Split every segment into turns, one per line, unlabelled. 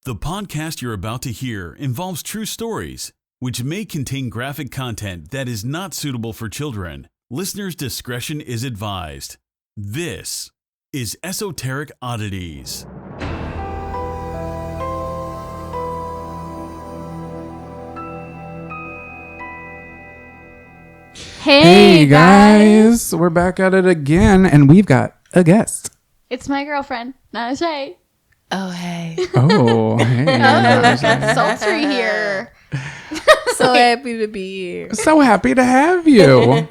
The podcast you're about to hear involves true stories, which may contain graphic content that is not suitable for children. Listener's discretion is advised. This is Esoteric Oddities.
Hey guys, we're back at it again, and we've got a guest.
It's my girlfriend, Najee.
Oh, hey.
Oh, hey.
Sultry here.
So happy to be here.
So happy to have you.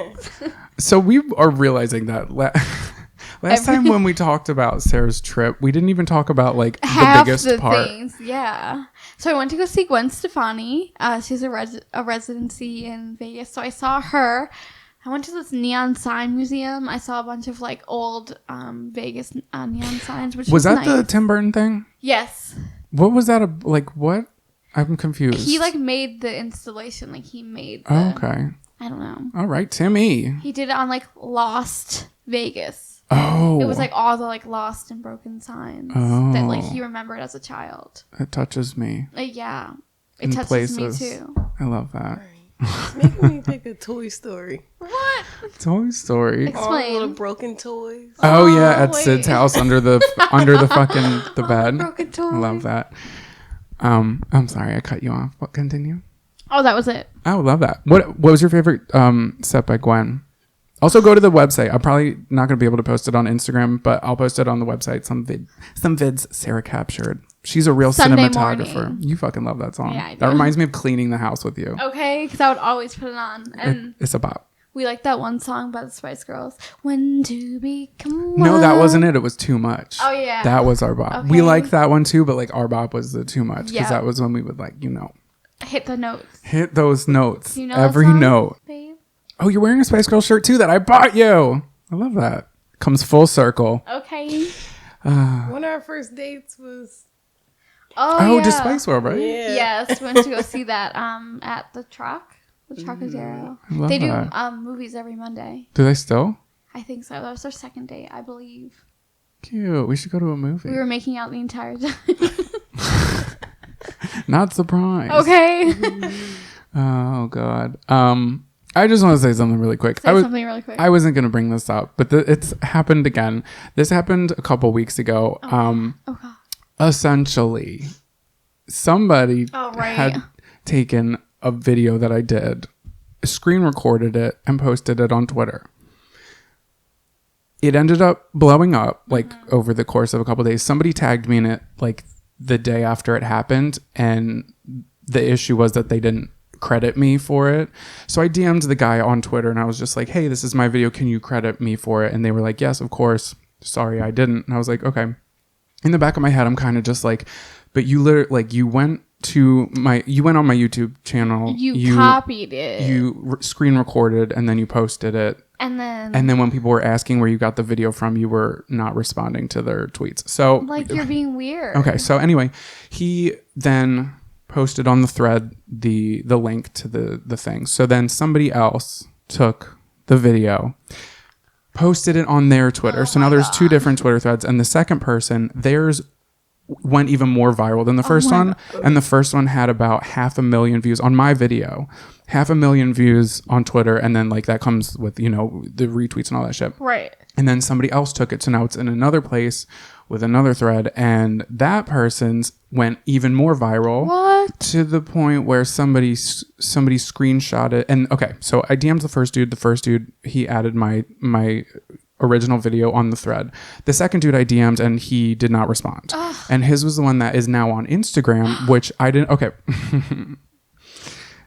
So we are realizing that last time when we talked about Sarah's trip, we didn't even talk about like
Half
the biggest
the
part.
things, yeah. So I went to go see Gwen Stefani. She's a residency in Vegas. So I saw her. I went to this neon sign museum. I saw a bunch of like old Vegas neon signs. Which
Was that
nice.
the Tim Burton thing?
Yes.
What was that? What? I'm confused.
He like made the installation. Like he made.
Oh, okay.
I don't know.
All right, Timmy.
He did it on like Lost Vegas.
Oh.
It was like all the like lost and broken signs that like he remembered as a child.
It touches me.
Yeah. It
In
touches
places.
me too.
I love that.
Making me think of Toy Story.
What?
Toy Story.
Explain.
All the little broken toys.
Oh yeah, at
wait.
Sid's house under the fucking the bed.
Broken toy.
I love that. I'm sorry I cut you off. What? Continue.
Oh, that was it.
I would love that. What was your favorite set by Gwen? Also go to the website. I'm probably not going to be able to post it on Instagram, but I'll post it on the website. Some vids Sarah captured. She's a real
Sunday
cinematographer.
morning.
You fucking love that song.
Yeah, I
That
do.
reminds me of cleaning the house with you.
Okay, because I would always put it on. And
It's a bop.
we like that one song by the Spice Girls. When to become
No, that
one.
wasn't it. It was Too Much.
Oh, yeah.
That was our bop.
Okay.
We liked that one too, but like our bop was the Too Much because
Yeah.
that was when we would like,
Hit the notes.
hit those notes.
Do you know
every
that song,
note.
babe?
Oh, you're wearing a Spice Girl shirt too that I bought you. I love that. Comes full circle.
Okay.
One of our first dates was...
Oh,
yeah.
to Spice World, right?
Yeah.
Yes, we went to go see that at the Trocadero.
I love
They do
that.
movies every Monday.
Do they still?
I think so. That was our second date, I believe.
Cute. We should go to a movie.
We were making out the entire time.
Not surprised.
Okay.
Oh God. I just want to say something really quick.
Say something really quick.
I wasn't gonna bring this up, but it's happened again. This happened a couple weeks ago.
Oh God.
Essentially, somebody
Oh, right.
had taken a video that I did, screen recorded it, and posted it on Twitter. It ended up blowing up like over the course of a couple of days. Somebody tagged me in it like the day after it happened, and the issue was that they didn't credit me for it. So I DM'd the guy on Twitter and I was just like, hey, this is my video, can you credit me for it? And they were like, yes, of course. Sorry, I didn't. And I was like, okay. In the back of my head, I'm kind of just like, but you literally like you went on my YouTube channel,
You copied it.
you screen recorded, and then you posted it.
And then
When people were asking where you got the video from, you were not responding to their tweets. So
like you're being weird.
okay, so anyway, he then posted on the thread the link to the thing. So then somebody else took the video, posted it on their Twitter. So now there's two different Twitter threads, and the second person, theirs went even more viral than the first one. And the first one had about 500,000 views on my video, 500,000 views on Twitter, and then like that comes with the retweets and all that shit.
Right.
And then somebody else took it, so now it's in another place with another thread, and that person's went even more viral.
What?
To the point where somebody screenshot it. And okay, so I DM'd the first dude, he added my original video on the thread. The second dude I DM'd and he did not respond. Ugh. And his was the one that is now on Instagram, which I didn't. Okay.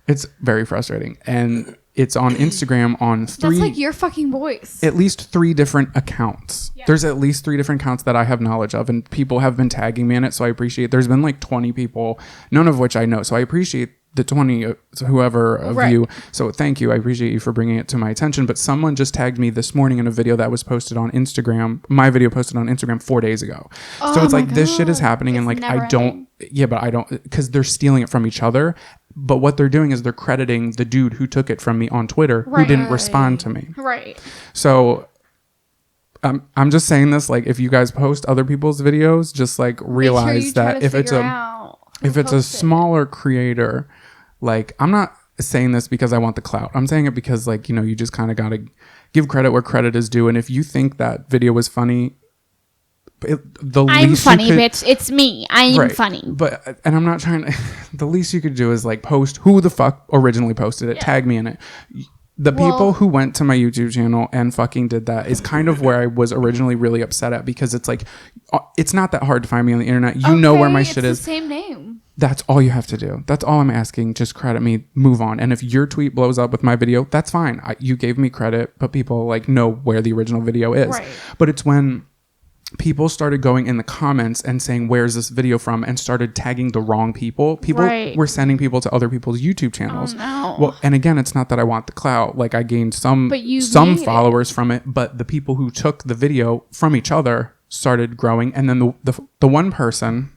It's very frustrating. And it's on Instagram on
That's like your fucking voice.
at least 3 different accounts. Yeah. There's at least 3 different accounts that I have knowledge of, and people have been tagging me in it. So I appreciate, there's been like 20 people, none of which I know. So I appreciate the 20, whoever of you. So thank you. I appreciate you for bringing it to my attention. But someone just tagged me this morning in a video that was posted on Instagram. My video posted on Instagram 4 days ago. So it's like, this shit is happening.
It's
And like,
never
I don't, but I don't, because they're stealing it from each other. But what they're doing is they're crediting the dude who took it from me on Twitter, who didn't respond to me.
Right.
So I'm just saying this, like, if you guys post other people's videos, just like realize that if it's
out
if it's a smaller creator, like, I'm not saying this because I want the clout. I'm saying it because, like, you know, you just kind of got to give credit where credit is due. And if you think that video was funny,
I'm funny, bitch. It's me. I'm funny.
But, and I'm not trying to, the least you could do is like post who the fuck originally posted it, tag me in it. The people who went to my YouTube channel and fucking did that is kind of where I was originally really upset at, because it's like, it's not that hard to find me on the internet. You know where my shit is.
It's the same name.
That's all you have to do. That's all I'm asking. Just credit me, move on. And if your tweet blows up with my video, that's fine. You gave me credit, but people like know where the original video is. Right. But it's when people started going in the comments and saying, where's this video from, and started tagging the wrong people. People were sending people to other people's YouTube channels. Oh, no. Well, and again, it's not that I want the clout. Like, I gained some followers from it, but the people who took the video from each other started growing. And then the one person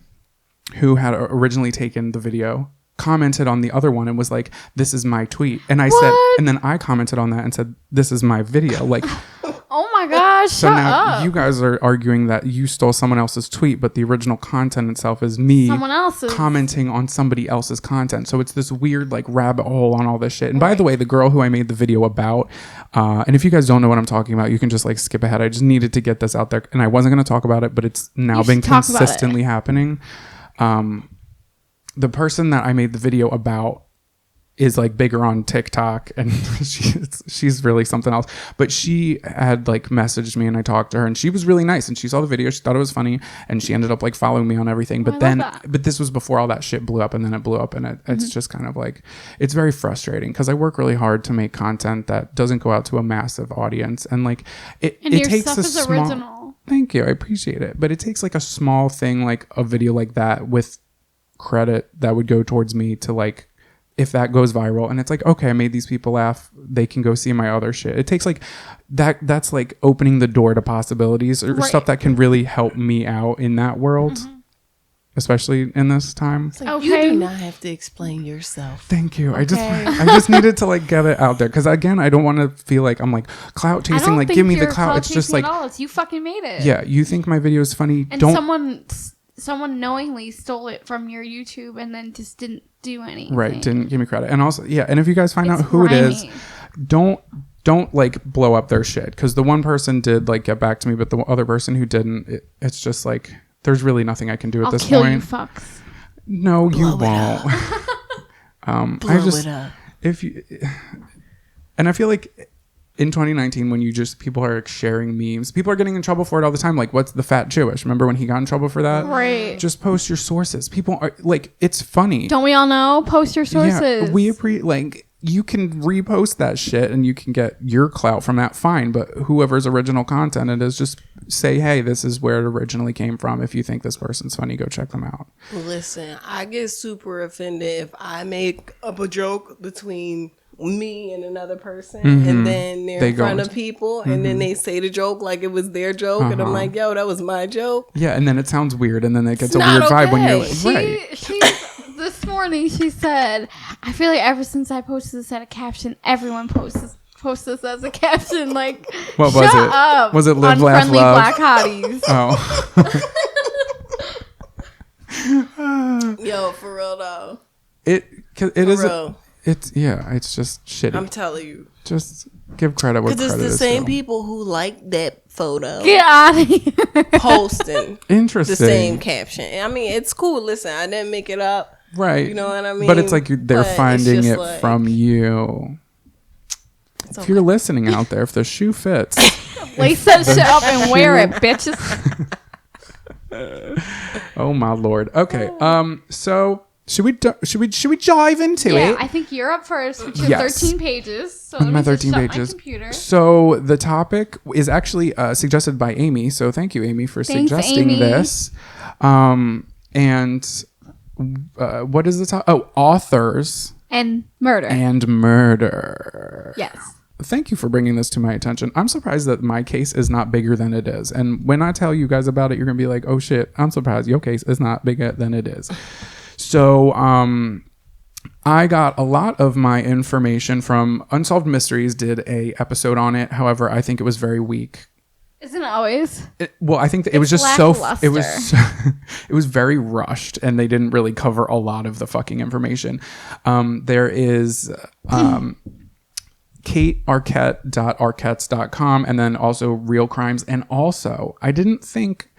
who had originally taken the video commented on the other one and was like, this is my tweet. And I said, and then I commented on that and said, this is my video. Like,
oh my gosh,
so now you guys are arguing that you stole someone else's tweet, but the original content itself is me commenting on somebody else's content. So it's this weird like rabbit hole on all this shit. And by the way, the girl who I made the video about, and if you guys don't know what I'm talking about, you can just like skip ahead. I just needed to get this out there, and I wasn't going to talk about it, but it's now been consistently happening. The person that I made the video about is like bigger on TikTok, and she's really something else. But she had like messaged me, and I talked to her, and she was really nice, and she saw the video, she thought it was funny, and she ended up like following me on everything. But but this was before all that shit blew up, and then it blew up, and it's just kind of like, it's very frustrating because I work really hard to make content that doesn't go out to a massive audience, and like it takes stuff is original. Thank you, I appreciate it, but it takes like a small thing, like a video like that with credit that would go towards me to like, if that goes viral and it's like, okay, I made these people laugh, they can go see my other shit. It takes like that's like opening the door to possibilities or stuff that can really help me out in that world, especially in this time.
Like, you do not have to explain yourself.
Thank you. I just needed to like get it out there, because again, I don't want to feel like I'm like clout chasing, like give me the clout. It's just like,
it's you fucking made it.
Yeah, you think my video is funny,
and someone knowingly stole it from your YouTube and then just didn't do anything. Right,
didn't give me credit. And also, and if you guys find out who it is, don't like blow up their shit, because the one person did like get back to me, but the other person who didn't, it's just like, there's really nothing I can do at this point. I'll kill you fucks. No, you won't. Blow it up. If you, and I feel like in 2019, when people are sharing memes, people are getting in trouble for it all the time. Like, what's the fat Jewish? Remember when he got in trouble for that?
Right.
Just post your sources. People are like, it's funny.
Don't we all know? Post your sources.
Yeah, like, you can repost that shit and you can get your clout from that. Fine. But whoever's original content it is, just say, hey, this is where it originally came from. If you think this person's funny, go check them out.
Listen, I get super offended if I make up a joke between me and another person, and then they're in front of people, and then they say the joke like it was their joke, and I'm like, yo, that was my joke.
Yeah, and then it sounds weird, and then it gets a weird vibe when you're like,
this morning she said, I feel like ever since I posted this at a caption, everyone posts this as a caption. Like,
what was it? Up, was it live, laugh, love?
Black hotties.
Oh.
Yo, for real though.
It is. It's just shitty.
I'm telling you.
Just give credit where credit is.
Because it's the same people who like that photo.
Get out of here.
Posting.
Interesting.
The same caption. I mean, it's cool. Listen, I didn't make it up.
Right.
You know what I mean?
But it's like they're finding it like, from you. If you're listening out there, if the shoe fits.
Lace that shit up and wear it, bitches.
Oh my Lord. Okay. So should we dive into it?
Yeah, I think you're up first with your 13 pages. So
my 13 pages. So the topic is actually suggested by Amy. So thank you, Amy, for suggesting this. And what is the topic? Oh, authors
and murder.
Yes. Thank you for bringing this to my attention. I'm surprised that my case is not bigger than it is. And when I tell you guys about it, you're going to be like, oh shit, I'm surprised your case is not bigger than it is. So I got a lot of my information from Unsolved Mysteries, did a episode on it. However, I think it was very weak.
Isn't it always?
Well, I think that it was just it was very rushed, and they didn't really cover a lot of the fucking information. There is KateArquette.arquettes.com, and then also Real Crimes. And also, I didn't think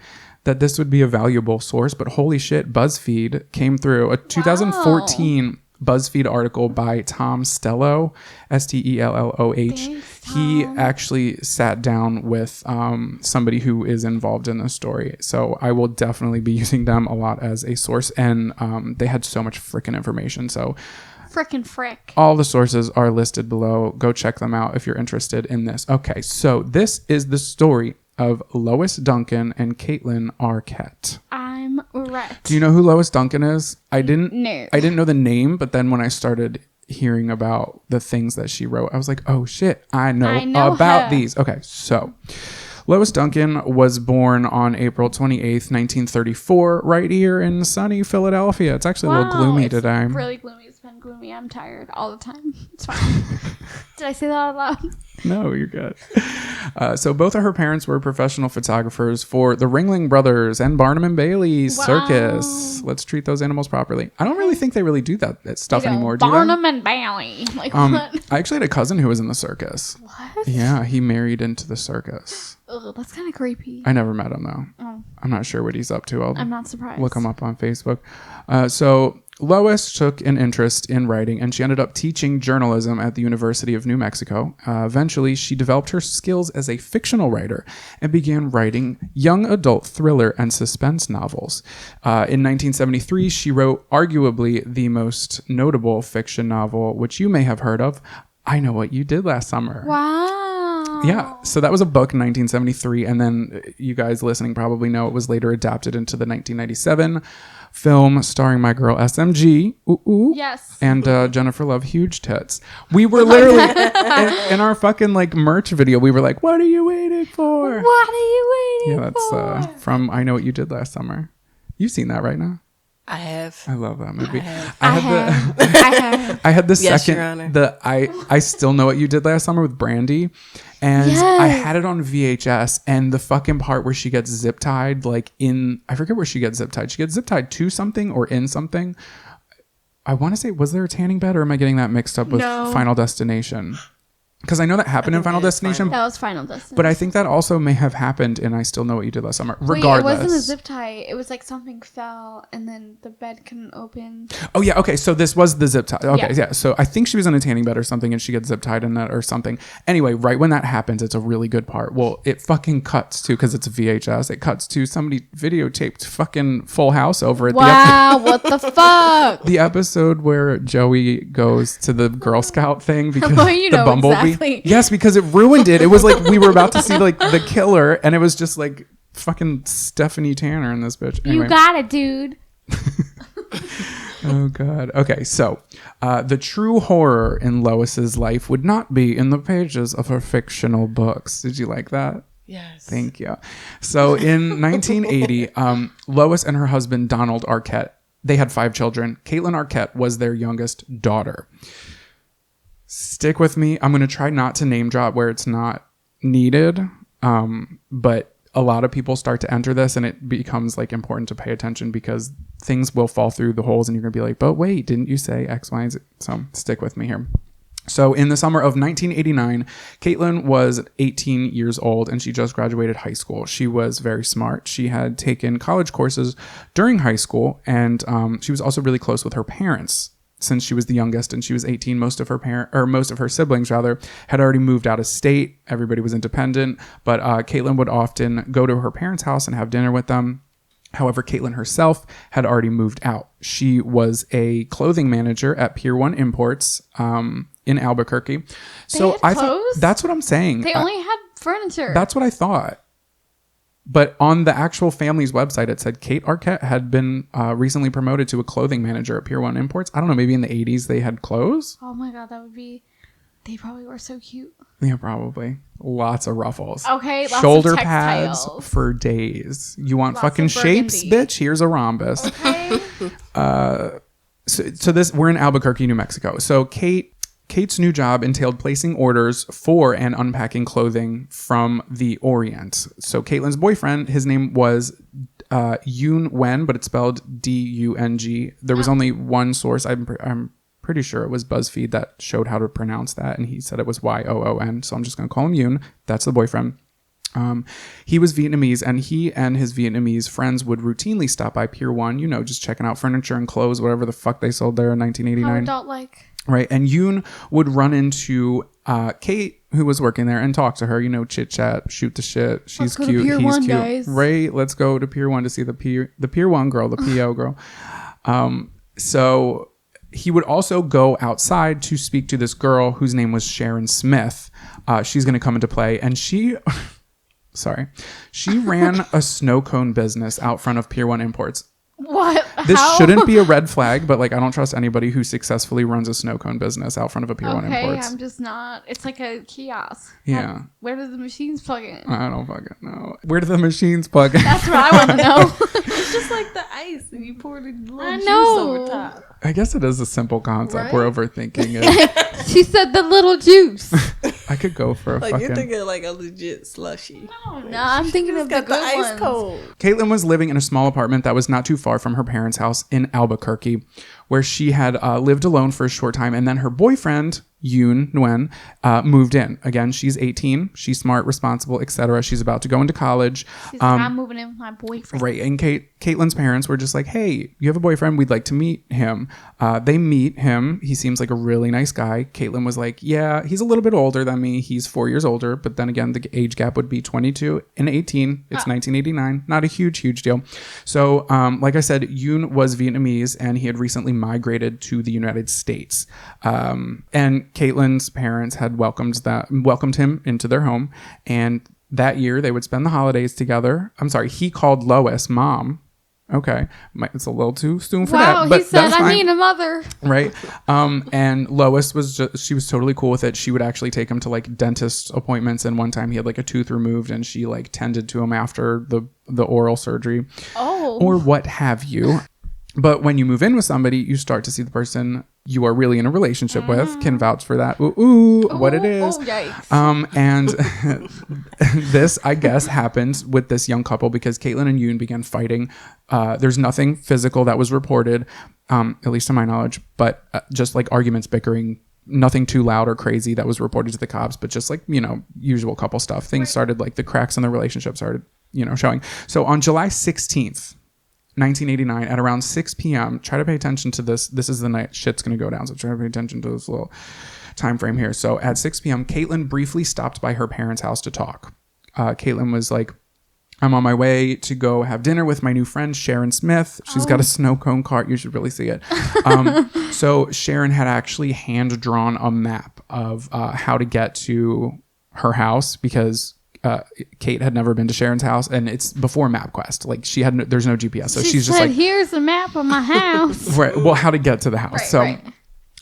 that this would be a valuable source, but holy shit, BuzzFeed came through. A 2014 BuzzFeed article by Tom Stello, Stelloh. He actually sat down with somebody who is involved in this story. So I will definitely be using them a lot as a source. And they had so much freaking information. So
frick.
All the sources are listed below. Go check them out if you're interested in this. Okay, so this is the story of Lois Duncan and Kaitlyn Arquette.
I'm right.
Do you know who Lois Duncan is? I didn't
know
the name, but then when I started hearing about the things that she wrote, I was like, oh shit, I know about these. Okay, so Lois Duncan was born on April 28th, 1934, right here in sunny Philadelphia. It's actually a little gloomy today.
Really gloomy. It's been gloomy. I'm tired all the time. It's fine. Did I say that out loud?
No, you're good. So both of her parents were professional photographers for the Ringling Brothers and Barnum and Bailey Circus. Let's treat those animals properly. I don't really think they really do that stuff anymore.
Barnum and Bailey. Like what?
I actually had a cousin who was in the circus.
What?
Yeah, he married into the circus.
Ugh, that's kind of creepy.
I never met him though. Oh. I'm not sure what he's up to.
I'm not surprised.
Look him up on Facebook. So Lois took an interest in writing, and she ended up teaching journalism at the University of New Mexico. Eventually, she developed her skills as a fictional writer and began writing young adult thriller and suspense novels. In 1973, she wrote arguably the most notable fiction novel, which you may have heard of, I Know What You Did Last Summer.
Wow.
Yeah, so that was a book in 1973, and then you guys listening probably know it was later adapted into the 1997 film starring my girl SMG,
yes,
and Jennifer Love Huge Tits. We were literally in our fucking like merch video. We were like, "What are you waiting for?
What are you waiting
for?" Yeah, that's from I Know What You Did Last Summer. You've seen that, right now?
I have.
I love that movie.
I
had the
yes,
second.
Your Honor.
I Still Know What You Did Last Summer with Brandy, and I had it on VHS. And the fucking part where she gets zip tied, like I forget where she gets zip tied. She gets zip tied to something or in something. I want to say, was there a tanning bed, or am I getting that mixed up with Final Destination? Because I know that happened in Final Destination.
That was Final Destination.
But I think that also may have happened in I Still Know What You Did Last Summer. Regardless.
Wait, it wasn't a zip tie. It was like something fell and then the bed couldn't open.
Oh, yeah. Okay. So this was the zip tie. Okay. Yeah. So I think she was in a tanning bed or something and she gets zip tied in that or something. Anyway, right when that happens, it's a really good part. Well, it fucking cuts to, because it's a VHS, it cuts to somebody videotaped fucking Full House over it.
Wow. What the fuck?
The episode where Joey goes to the Girl Scout thing because
you
the
know
bumblebee.
Exactly.
Yes, because it ruined it. It was like we were about to see like the killer, and it was just like fucking Stephanie Tanner in this bitch. Anyway.
You got it, dude.
Oh god. Okay, so the true horror in Lois's life would not be in the pages of her fictional books. Did you like that?
Yes.
Thank you. So in 1980, Lois and her husband Donald Arquette, they had 5 children. Kaitlyn Arquette was their youngest daughter. Stick with me. I'm going to try not to name drop where it's not needed. But a lot of people start to enter this and it becomes like important to pay attention because things will fall through the holes and you're going to be like, but wait, didn't you say X, Y, and Z? So stick with me here. So in the summer of 1989, Kaitlyn was 18 years old and she just graduated high school. She was very smart. She had taken college courses during high school and she was also really close with her parents. Since she was the youngest and she was 18, most of her siblings rather had already moved out of state. Everybody was independent, but Kaitlyn would often go to her parents' house and have dinner with them. However, Kaitlyn herself had already moved out. She was a clothing manager at Pier 1 Imports in Albuquerque. So I thought that's what I'm saying.
They only had furniture.
That's what I thought. But on the actual family's website, it said Kate Arquette had been recently promoted to a clothing manager at Pier 1 Imports. I don't know, maybe in the 80s they had clothes?
Oh my God, that would be... They probably were so cute.
Yeah, probably. Lots of ruffles.
Okay, lots
shoulder
of
pads for days. You want fucking shapes, bitch? Here's a rhombus.
Okay.
So we're in Albuquerque, New Mexico. So Kate Kate's new job entailed placing orders for and unpacking clothing from the Orient. So Kaitlyn's boyfriend, his name was Yoon Wen, but it's spelled D-U-N-G. There was only one source. I'm pretty sure it was BuzzFeed that showed how to pronounce that, and he said it was Y-O-O-N. So I'm just going to call him Yoon. That's the boyfriend. He was Vietnamese, and he and his Vietnamese friends would routinely stop by Pier 1, just checking out furniture and clothes, whatever the fuck they sold there in 1989.
How adult-like.
Right. And Yoon would run into Kate, who was working there, and talk to her, chit chat, shoot the shit. She's cute. He's cute. Guys. Right. Let's go to Pier 1 to see the Pier 1 girl, the PO girl. So he would also go outside to speak to this girl whose name was Sharon Smith. She's going to come into play. And she ran a snow cone business out front of Pier 1 Imports.
What?
This shouldn't be a red flag, but I don't trust anybody who successfully runs a snow cone business out front of a Pier 1 Imports.
Okay, I'm just not. It's like a kiosk.
Yeah.
Where do the machines plug in?
I don't fucking know. Where do the machines plug in?
That's what I want to know.
It's just like the ice, and you pour the little juice over top.
I guess it is a simple concept. Right? We're overthinking it.
She said the little juice.
I could go for a fucking...
You're thinking a legit slushy.
No, I'm thinking of the good
ice
ones.
cold.
Caitlyn was living in a small apartment that was not too far from her parents' house in Albuquerque, where she had lived alone for a short time, and then her boyfriend, Yoon Nguyen, moved in. Again, she's 18. She's smart, responsible, etc. She's about to go into college.
She's like, I'm moving in with my boyfriend.
Right. And Caitlyn's parents were just like, hey, you have a boyfriend. We'd like to meet him. They meet him. He seems like a really nice guy. Caitlyn was like, yeah, he's a little bit older than me. He's 4 years older. But then again, the age gap would be 22 and 18. It's 1989. Not a huge deal. So, like I said, Yoon was Vietnamese, and he had recently migrated to the United States. And Caitlyn's parents had welcomed him into their home, and that year they would spend the holidays together. I'm sorry, he called Lois mom. Okay, it's a little too soon for that.
Wow, he said, I need a mother.
Right. And Lois she was totally cool with it. She would actually take him to dentist appointments, and one time he had a tooth removed, and she tended to him after the oral surgery.
Oh.
Or what have you. But when you move in with somebody, you start to see the person you are really in a relationship with, can vouch for that. What it is.
Oh, yikes.
And this, I guess, happened with this young couple because Caitlyn and Yoon began fighting. There's nothing physical that was reported, at least to my knowledge, but just arguments, bickering, nothing too loud or crazy that was reported to the cops, but just usual couple stuff. Things started the cracks in the relationship started, showing. So on July 16th, 1989 at around 6 p.m. Try to pay attention to this. This is the night shit's going to go down. So try to pay attention to this little time frame here. So at 6 p.m., Caitlyn briefly stopped by her parents' house to talk. Caitlyn was like, I'm on my way to go have dinner with my new friend, Sharon Smith. She's got a snow cone cart. You should really see it. So Sharon had actually hand drawn a map of how to get to her house because Kate had never been to Sharon's house, and it's before MapQuest. There's no GPS, so she's just
here's a map of my house.
Right. Well, how to get to the house.
Right,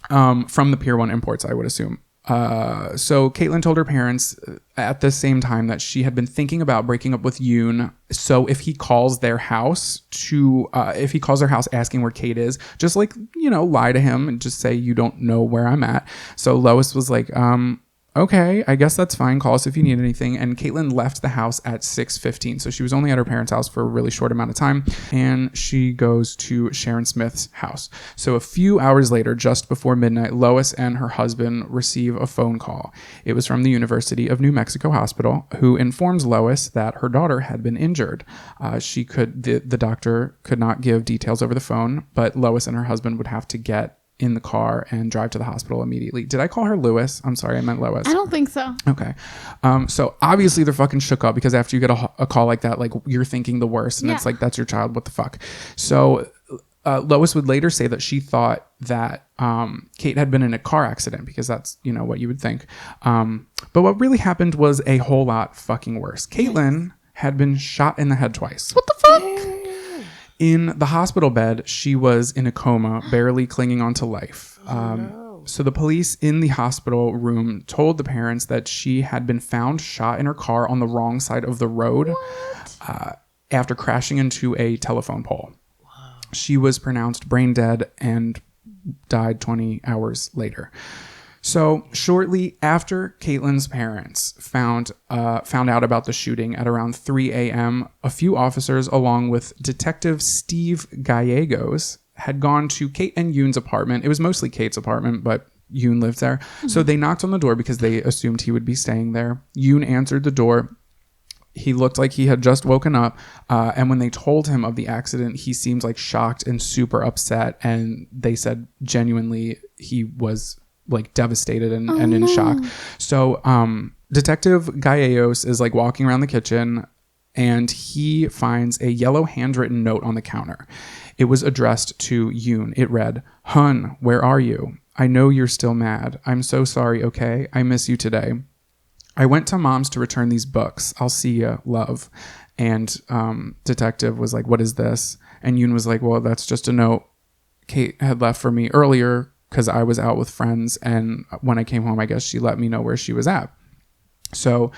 From the Pier 1 Imports, I would assume. So Caitlyn told her parents at the same time that she had been thinking about breaking up with Yoon. So if he calls their house asking where Kate is, just lie to him and just say, you don't know where I'm at. So Lois was like, okay, I guess that's fine. Call us if you need anything. And Caitlyn left the house at 6:15. So she was only at her parents' house for a really short amount of time. And she goes to Sharon Smith's house. So a few hours later, just before midnight, Lois and her husband receive a phone call. It was from the University of New Mexico Hospital, who informs Lois that her daughter had been injured. The doctor could not give details over the phone, but Lois and her husband would have to get in the car and drive to the hospital immediately. Did I call her Lewis? I'm sorry, I meant Lois.
I don't think so.
Okay. So obviously they're fucking shook up because after you get a call like that, you're thinking the worst, and it's that's your child. What the fuck? So Lois would later say that she thought that Kate had been in a car accident because that's, what you would think. But what really happened was a whole lot fucking worse. Caitlyn had been shot in the head twice.
What the fuck?
In the hospital bed, she was in a coma, barely clinging on to life. So the police in the hospital room told the parents that she had been found shot in her car on the wrong side of the road after crashing into a telephone pole. Wow. She was pronounced brain dead and died 20 hours later. So shortly after Kaitlyn's parents found out about the shooting at around 3 a.m., a few officers, along with Detective Steve Gallegos, had gone to Kate and Yoon's apartment. It was mostly Kate's apartment, but Yoon lived there. Mm-hmm. So they knocked on the door because they assumed he would be staying there. Yoon answered the door. He looked like he had just woken up. And when they told him of the accident, he seemed like shocked and super upset. And they said genuinely he was like devastated and in shock. So Detective Gallegos is like walking around the kitchen and he finds a yellow handwritten note on the counter. It was addressed to Yoon. It read, "Hun, where are you? I know you're still mad. I'm so sorry, okay? I miss you today. I went to Mom's to return these books. I'll see ya, love." And Detective was like, "What is this?" And Yoon was like, "Well, that's just a note Kate had left for me earlier because I was out with friends. And when I came home, I guess she let me know where she was at." So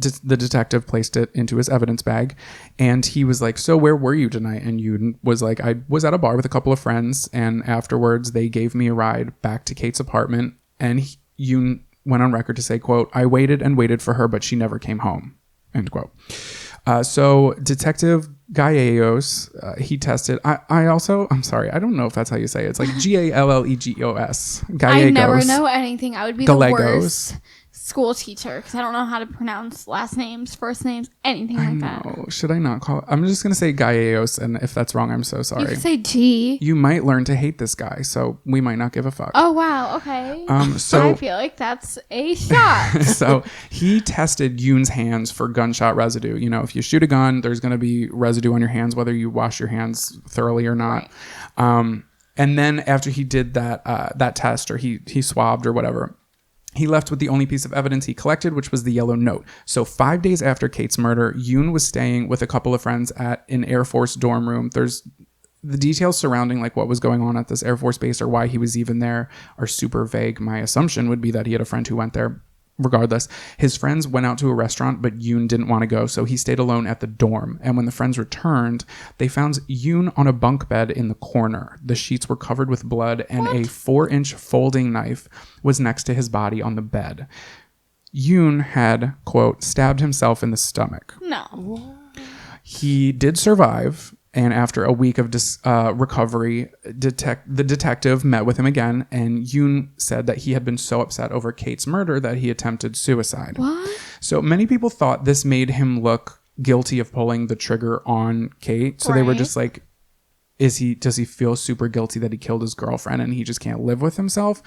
the detective placed it into his evidence bag and he was like, "So where were you tonight?" And Yoon was like, "I was at a bar with a couple of friends and afterwards they gave me a ride back to Kate's apartment." And Yoon went on record to say, quote, "I waited and waited for her, but she never came home," end quote. So Detective Gallegos, he tested. I'm sorry, I don't know if that's how you say it. It's like Gallegos.
I never know anything. I would be
Gallegos.
The worst school teacher because I don't know how to pronounce last names, first names, anything like that.
Should I not call it? I'm just going to say Gallegos, and if that's wrong, I'm so sorry.
You can say G.
You might learn to hate this guy, so we might not give a fuck.
Oh, wow. Okay.
So
I feel like that's a shot.
So he tested Yoon's hands for gunshot residue. You know, if you shoot a gun, there's going to be residue on your hands, whether you wash your hands thoroughly or not. Right. And then after he did that test, or he swabbed or whatever, he left with the only piece of evidence he collected, which was the yellow note. So 5 days after Kate's murder, Yoon was staying with a couple of friends at an Air Force dorm room. There's the details surrounding like what was going on at this Air Force base or why he was even there are super vague. My assumption would be that he had a friend who went there. Regardless, his friends went out to a restaurant, but Yoon didn't want to go, so he stayed alone at the dorm. And when the friends returned, they found Yoon on a bunk bed in the corner. The sheets were covered with blood, and a 4-inch folding knife was next to his body on the bed. Yoon had, quote, stabbed himself in the stomach.
No.
He did survive. And after a week of recovery, the detective met with him again, and Yoon said that he had been so upset over Kate's murder that he attempted suicide.
What?
So many people thought this made him look guilty of pulling the trigger on Kate. So They were just like, does he feel super guilty that he killed his girlfriend and he just can't live with himself?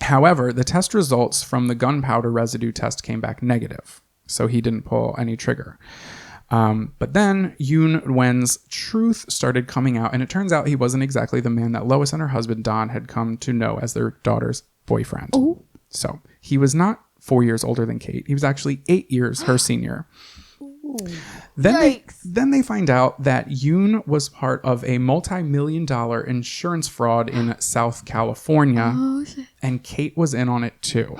However, the test results from the gunpowder residue test came back negative. So he didn't pull any trigger. But then Yoon Wen's truth started coming out, and it turns out he wasn't exactly the man that Lois and her husband Don had come to know as their daughter's boyfriend.
Ooh.
So he was not 4 years older than Kate. He was actually 8 years her senior. Then they find out that Yoon was part of a multi-million-dollar insurance fraud in South California, and Kate was in on it too.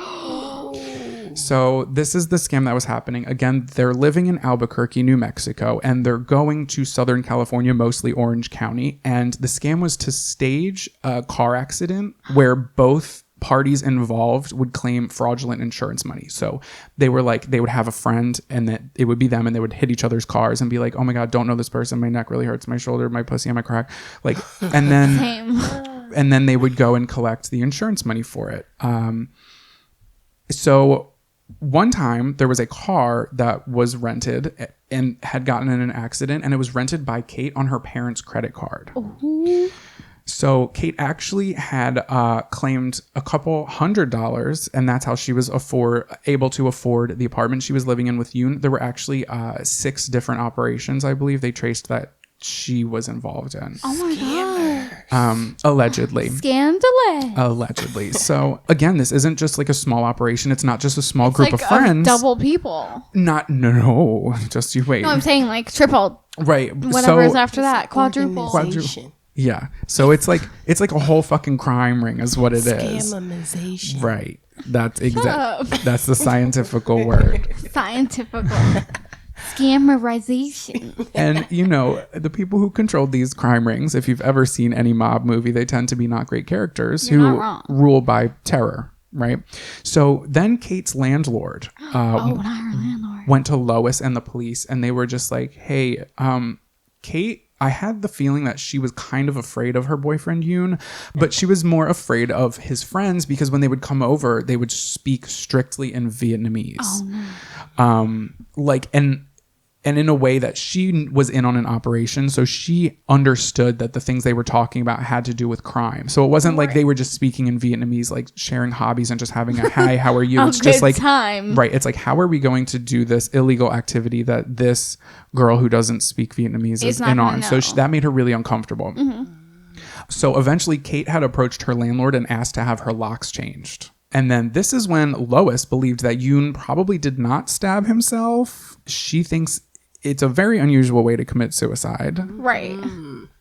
So this is the scam that was happening. Again, they're living in Albuquerque, New Mexico, and they're going to Southern California, mostly Orange County. And the scam was to stage a car accident where both parties involved would claim fraudulent insurance money. So they were like, they would have a friend and that it would be them and they would hit each other's cars and be like, "Oh my God, don't know this person. My neck really hurts, my shoulder, my pussy, and my crack." Like, and then they would go and collect the insurance money for it. So one time there was a car that was rented and had gotten in an accident, and it was rented by Kate on her parents' credit card. Ooh. So Kate actually had claimed a couple $100, and that's how she was able to afford the apartment she was living in with Yoon. There were actually 6 different operations, I believe, they traced that she was involved in.
Oh my God.
Allegedly.
Scandalous.
Allegedly. So again, this isn't just like a small operation. It's not just a small group of friends.
Double people.
No, just you wait.
No, I'm saying like triple.
Right.
Whatever is after that. Quadruple.
Yeah. So it's like a whole fucking crime ring is what it is.
Scamization.
Right. That's exact. That's the scientific word.
Scientific. Scammerization.
And, you know, the people who controlled these crime rings, if you've ever seen any mob movie, they tend to be not great characters who rule by terror, right? So then Kate's landlord, went to Lois and the police, and they were just like, hey, Kate, I had the feeling that she was kind of afraid of her boyfriend Yoon, but she was more afraid of his friends because when they would come over, they would speak strictly in Vietnamese. Oh, no. And in a way that she was in on an operation, so she understood that the things they were talking about had to do with crime. So it wasn't like they were just speaking in Vietnamese, like sharing hobbies and just having a hi, how are you? It's just like
time.
Right. It's like, how are we going to do this illegal activity that this girl who doesn't speak Vietnamese is in on? So that made her really uncomfortable. Mm-hmm. So eventually Kate had approached her landlord and asked to have her locks changed. And then this is when Lois believed that Yoon probably did not stab himself. She thinks it's a very unusual way to commit suicide.
Right.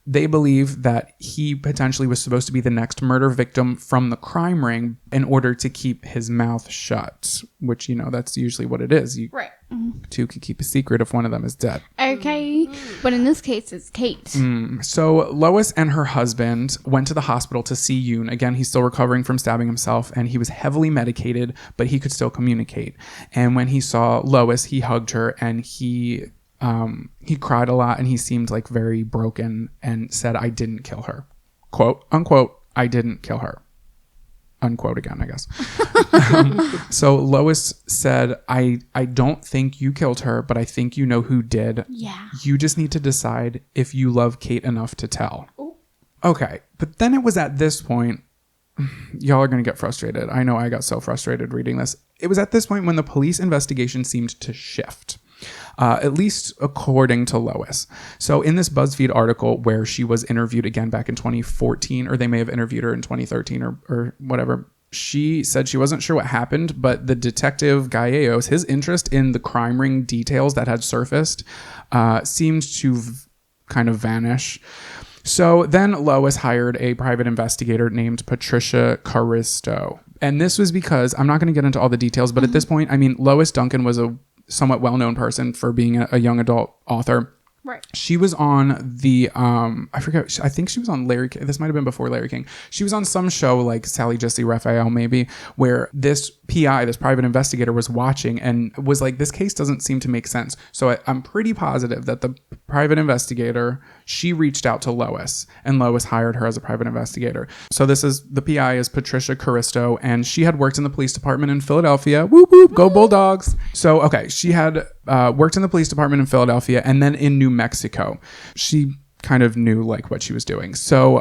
They believe that he potentially was supposed to be the next murder victim from the crime ring in order to keep his mouth shut, which, you know, that's usually what it is.
Right.
Two can keep a secret if one of them is dead.
Okay. But in this case, it's Kate.
So Lois and her husband went to the hospital to see Yoon. Again, he's still recovering from stabbing himself, and he was heavily medicated, but he could still communicate. And when he saw Lois, he hugged her, and he cried a lot, and he seemed like very broken and said, I didn't kill her. Quote, unquote, I didn't kill her. Unquote again, I guess. So Lois said, I don't think you killed her, but I think you know who did.
Yeah.
You just need to decide if you love Kate enough to tell. Ooh. Okay. But then it was at this point, y'all are going to get frustrated. I know I got so frustrated reading this. It was at this point when the police investigation seemed to shift. At least according to Lois. So in this BuzzFeed article where she was interviewed again back in 2014, or they may have interviewed her in 2013 or whatever, she said she wasn't sure what happened, but the detective Gallegos, his interest in the crime ring details that had surfaced seemed to kind of vanish. So then Lois hired a private investigator named Patricia Caristo. And this was because, I'm not going to get into all the details, but at this point, I mean, Lois Duncan was a somewhat well-known person for being a young adult author.
Right.
She was on the, I forget, I think she was on Larry King. This might have been before Larry King. She was on some show like Sally Jesse Raphael maybe, where this PI, this private investigator, was watching and was like, this case doesn't seem to make sense. So I'm pretty positive that the private investigator, she reached out to Lois, and Lois hired her as a private investigator. So the PI is Patricia Caristo, and she had worked in the police department in Philadelphia. Whoop, whoop, go Bulldogs. So, okay, she had worked in the police department in Philadelphia and then in New Mexico. She kind of knew like what she was doing. So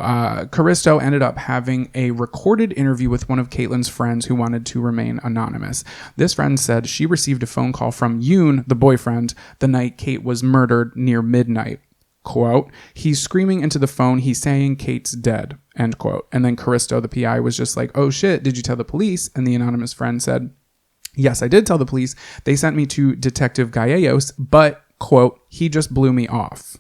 Caristo ended up having a recorded interview with one of Kaitlyn's friends who wanted to remain anonymous. This friend said she received a phone call from Yoon, the boyfriend, the night Kate was murdered near midnight. Quote, he's screaming into the phone, he's saying Kate's dead, end quote. And then Caristo, the PI, was just like, oh shit, did you tell the police? And the anonymous friend said, yes, I did tell the police. They sent me to Detective Gallegos, but, quote, he just blew me off.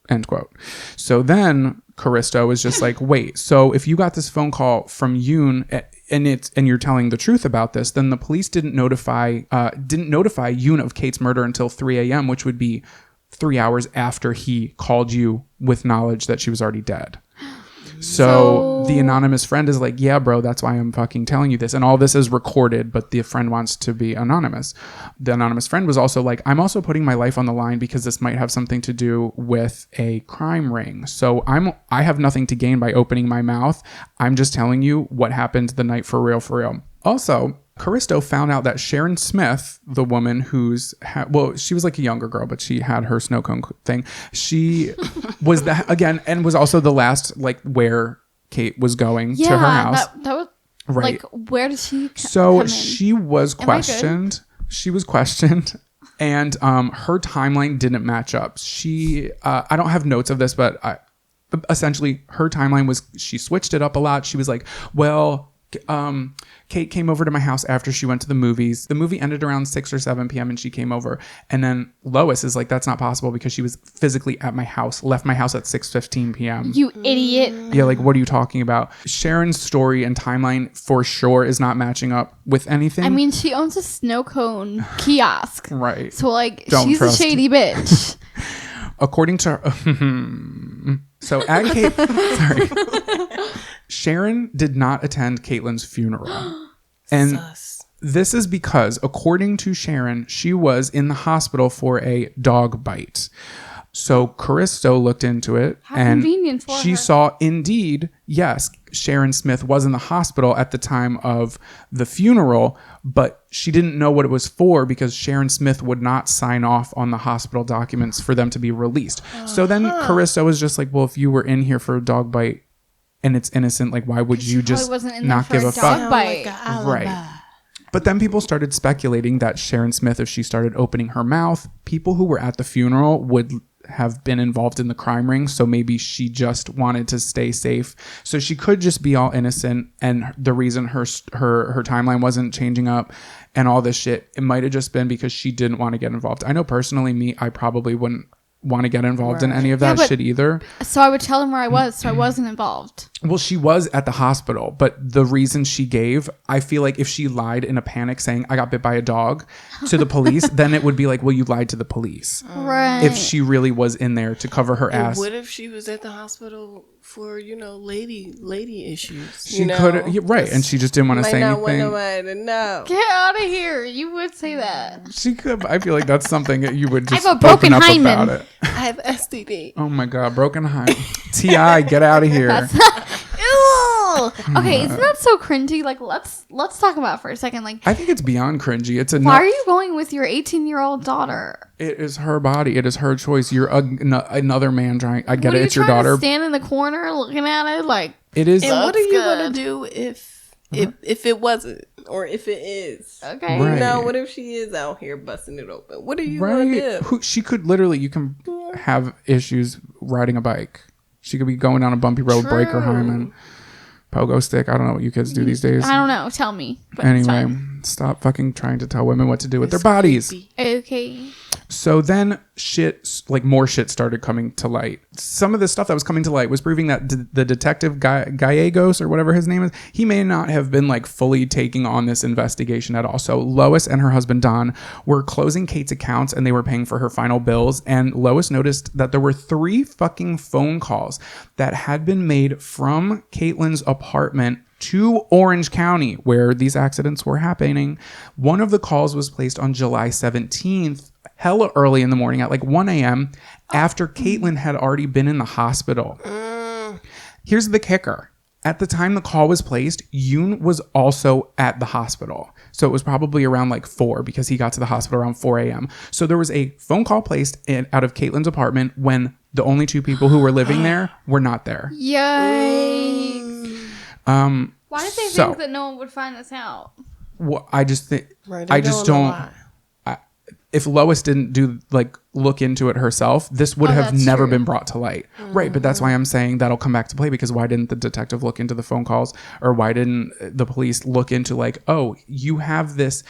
End quote. So then Caristo was just like, wait, so if you got this phone call from Yoon and you're telling the truth about this, then the police didn't notify Yoon of Kate's murder until 3 a.m., which would be 3 hours after he called you with knowledge that she was already dead. So the anonymous friend is like, yeah, bro, that's why I'm fucking telling you this. And all this is recorded, but the friend wants to be anonymous. The anonymous friend was also like, I'm also putting my life on the line because this might have something to do with a crime ring. So I have nothing to gain by opening my mouth. I'm just telling you what happened the night for real, for real. Also, Caristo found out that Sharon Smith, the woman she was like a younger girl, but she had her snow cone thing. She was again, and was also the last like where Kate was going to her house.
That was
right.
Like, where did she
So
come in?
she was questioned. She was questioned. And her timeline didn't match up. I don't have notes of this, but essentially her timeline was, she switched it up a lot. She was like, well, Kate came over to my house after she went to the movies. The movie ended around 6 or 7 p.m. and she came over. And then Lois is like, that's not possible because she was physically at my house, left my house at 6:15 p.m.
You idiot.
Yeah, like, what are you talking about? Sharon's story and timeline for sure is not matching up with anything.
I mean, she owns a snow cone kiosk.
Right.
So, like,
Don't
she's
trust.
a shady bitch.
According to her, so at Kate, sorry, Sharon did not attend Kaitlyn's funeral. And this is because, according to Sharon, she was in the hospital for a dog bite. So Caristo looked into it.
How
and
convenient for
she
her.
saw, indeed, yes, Sharon Smith was in the hospital at the time of the funeral, but she didn't know what it was for because Sharon Smith would not sign off on the hospital documents for them to be released. So then Caristo was just like, well, if you were in here for a dog bite and it's innocent, like, why would you just not give a fuck?
Bite.
Right. But then people started speculating that Sharon Smith, if she started opening her mouth, people who were at the funeral would have been involved in the crime ring. So maybe she just wanted to stay safe. So she could just be all innocent. And the reason her timeline wasn't changing up and all this shit, it might have just been because she didn't want to get involved. I know personally, I probably wouldn't want to get involved in any of that shit either.
So I would tell them where I was, so I wasn't involved.
Well, she was at the hospital, but the reason she gave, I feel like if she lied in a panic saying, I got bit by a dog to the police, then it would be like, well, you lied to the police.
Right.
If she really was in there to cover her ass.
What if she was at the hospital for, lady issues?
She could, right. And she just didn't want to say anything.
Want nobody to know.
Get out of here. You would say that.
She could. I feel like that's something that you would just
I have a broken
open up
hymen.
about it.
I have STD.
Oh my God. Broken hymen. T.I. Get out of here.
Ew. Okay, isn't that so cringy? Like, let's talk about it for a second. Like,
I think it's beyond cringy. It's
why are you going with your 18-year-old daughter?
It is her body. It is her choice. You're another man trying. I get
What
it. It's your daughter.
To stand in the corner looking at it like.
It is.
And what are you gonna do if it wasn't, or if it is?
Okay.
Right.
What if she is out here busting it open? What are you gonna do?
She could literally. You can have issues riding a bike. She could be going down a bumpy road, break her hymen, pogo stick. I don't know what you kids do these days.
I don't know. Tell me. But
Anyway, stop fucking trying to tell women what to do with their bodies.
Okay.
So then more shit started coming to light. Some of the stuff that was coming to light was proving that the detective Gallegos, or whatever his name is, he may not have been like fully taking on this investigation at all. So Lois and her husband Don were closing Kate's accounts and they were paying for her final bills. And Lois noticed that there were 3 fucking phone calls that had been made from Kaitlyn's apartment to Orange County, where these accidents were happening. One of the calls was placed on July 17th, hella early in the morning at like 1 a.m. after Kaitlyn had already been in the hospital. Here's the kicker. At the time the call was placed, Yoon was also at the hospital. So it was probably around like 4 because he got to the hospital around 4 a.m. So there was a phone call placed out of Kaitlyn's apartment when the only 2 people who were living there were not there.
Yikes. Why did they think that no one would find this out?
Well, I just think
Right,
I just don't. If Lois didn't look into it herself, this would have never been brought to light. Right. But that's why I'm saying that'll come back to play, because why didn't the detective look into the phone calls, or why didn't the police look into like, oh, you have this.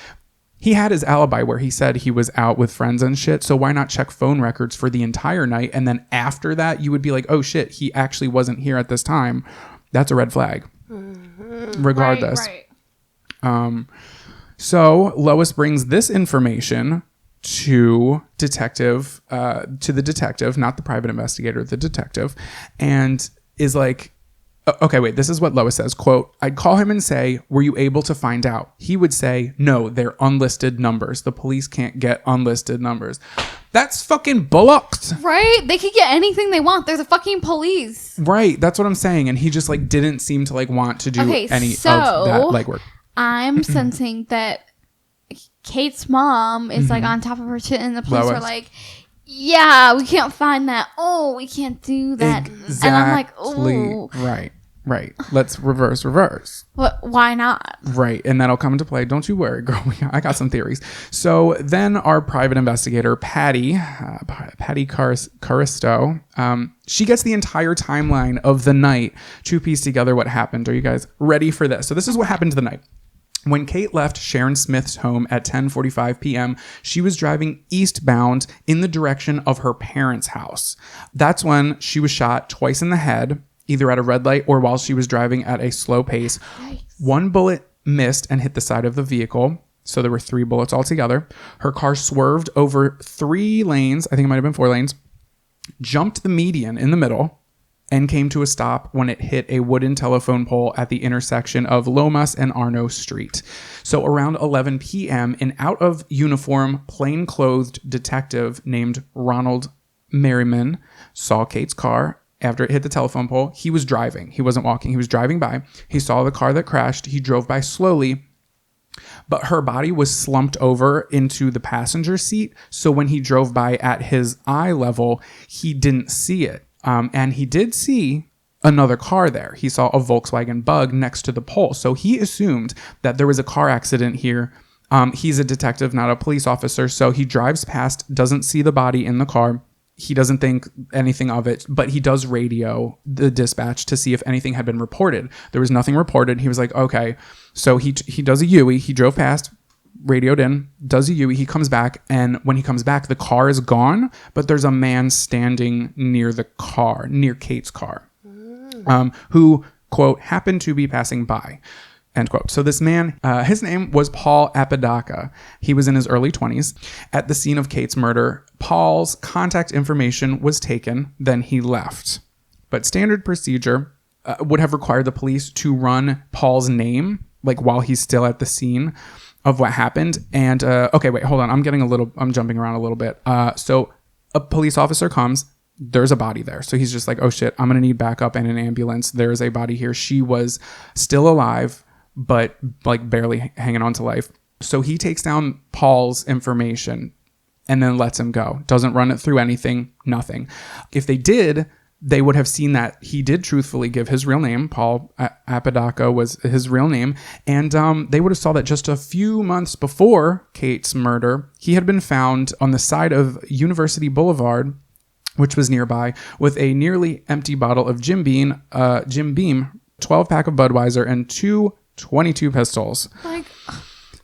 He had his alibi where he said he was out with friends and shit. So why not check phone records for the entire night? And then after that, you would be like, oh shit, he actually wasn't here at this time. That's a red flag. Regardless.
Right.
So Lois brings this information to the detective, not the private investigator, the detective, and is like, okay, wait, this is what Lois says, quote, I'd call him and say, were you able to find out? He would say, no, they're unlisted numbers. The police can't get unlisted numbers. That's fucking bollocks.
Right? They could get anything they want. They're the fucking police.
Right. That's what I'm saying. And he just like didn't seem to like want to do any of that legwork.
I'm sensing that Kate's mom is like on top of her shit, and the police are like, yeah, we can't find that. Oh, we can't do that.
Exactly.
And I'm like, oh.
Right. Right. Let's reverse.
Why not?
Right. And that'll come into play. Don't you worry, girl. I got some theories. So then our private investigator, Patty Caristo, she gets the entire timeline of the night to piece together what happened. Are you guys ready for this? So this is what happened the night. When Kate left Sharon Smith's home at 10:45 p.m., she was driving eastbound in the direction of her parents' house. That's when she was shot twice in the head, either at a red light or while she was driving at a slow pace. Yikes. One bullet missed and hit the side of the vehicle. So there were 3 bullets altogether. Her car swerved over 3 lanes. I think it might have been 4 lanes. Jumped the median in the middle and came to a stop when it hit a wooden telephone pole at the intersection of Lomas and Arno Street. So around 11 p.m., an out-of-uniform, plain-clothed detective named Ronald Merriman saw Kate's car. After it hit the telephone pole, he was driving. He wasn't walking. He was driving by. He saw the car that crashed. He drove by slowly, but her body was slumped over into the passenger seat. So when he drove by at his eye level, he didn't see it. And he did see another car there. He saw a Volkswagen Bug next to the pole. So he assumed that there was a car accident here. He's a detective, not a police officer. So he drives past, doesn't see the body in the car. He doesn't think anything of it, but he does radio the dispatch to see if anything had been reported. There was nothing reported. He was like, okay. So he does a UE. He drove past, radioed in, does a UE. He comes back, and when he comes back, the car is gone, but there's a man standing near the car, near Kate's car, who, quote, happened to be passing by. End quote. So this man, his name was Paul Apodaca. He was in his early 20s. At the scene of Kate's murder, Paul's contact information was taken, then he left. But standard procedure would have required the police to run Paul's name, like while he's still at the scene of what happened. And, okay, wait, hold on. I'm jumping around a little bit. So a police officer comes. There's a body there. So he's just like, oh shit, I'm going to need backup and an ambulance. There's a body here. She was still alive, but like barely hanging on to life. So he takes down Paul's information and then lets him go. Doesn't run it through anything, nothing. If they did, they would have seen that he did truthfully give his real name. Paul Apodaca was his real name. And they would have saw that just a few months before Kate's murder, he had been found on the side of University Boulevard, which was nearby, with a nearly empty bottle of Jim Beam, 12-pack of Budweiser, and 2 22 pistols. Like,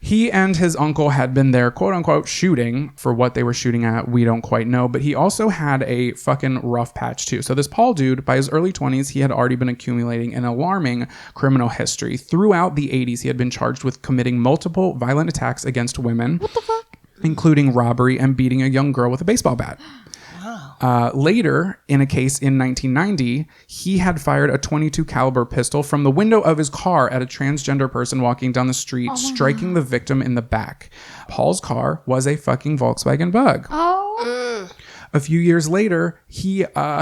he and his uncle had been there, quote unquote, shooting. For what they were shooting at, we don't quite know. But he also had a fucking rough patch too. So this Paul dude, by his early 20s, he had already been accumulating an alarming criminal history. Throughout the 80s, he had been charged with committing multiple violent attacks against women. What the fuck? Including robbery and beating a young girl with a baseball bat. Later, in a case in 1990, he had fired a .22 caliber pistol from the window of his car at a transgender person walking down the street, striking the victim in the back. Paul's car was a fucking Volkswagen Bug. A few years later, there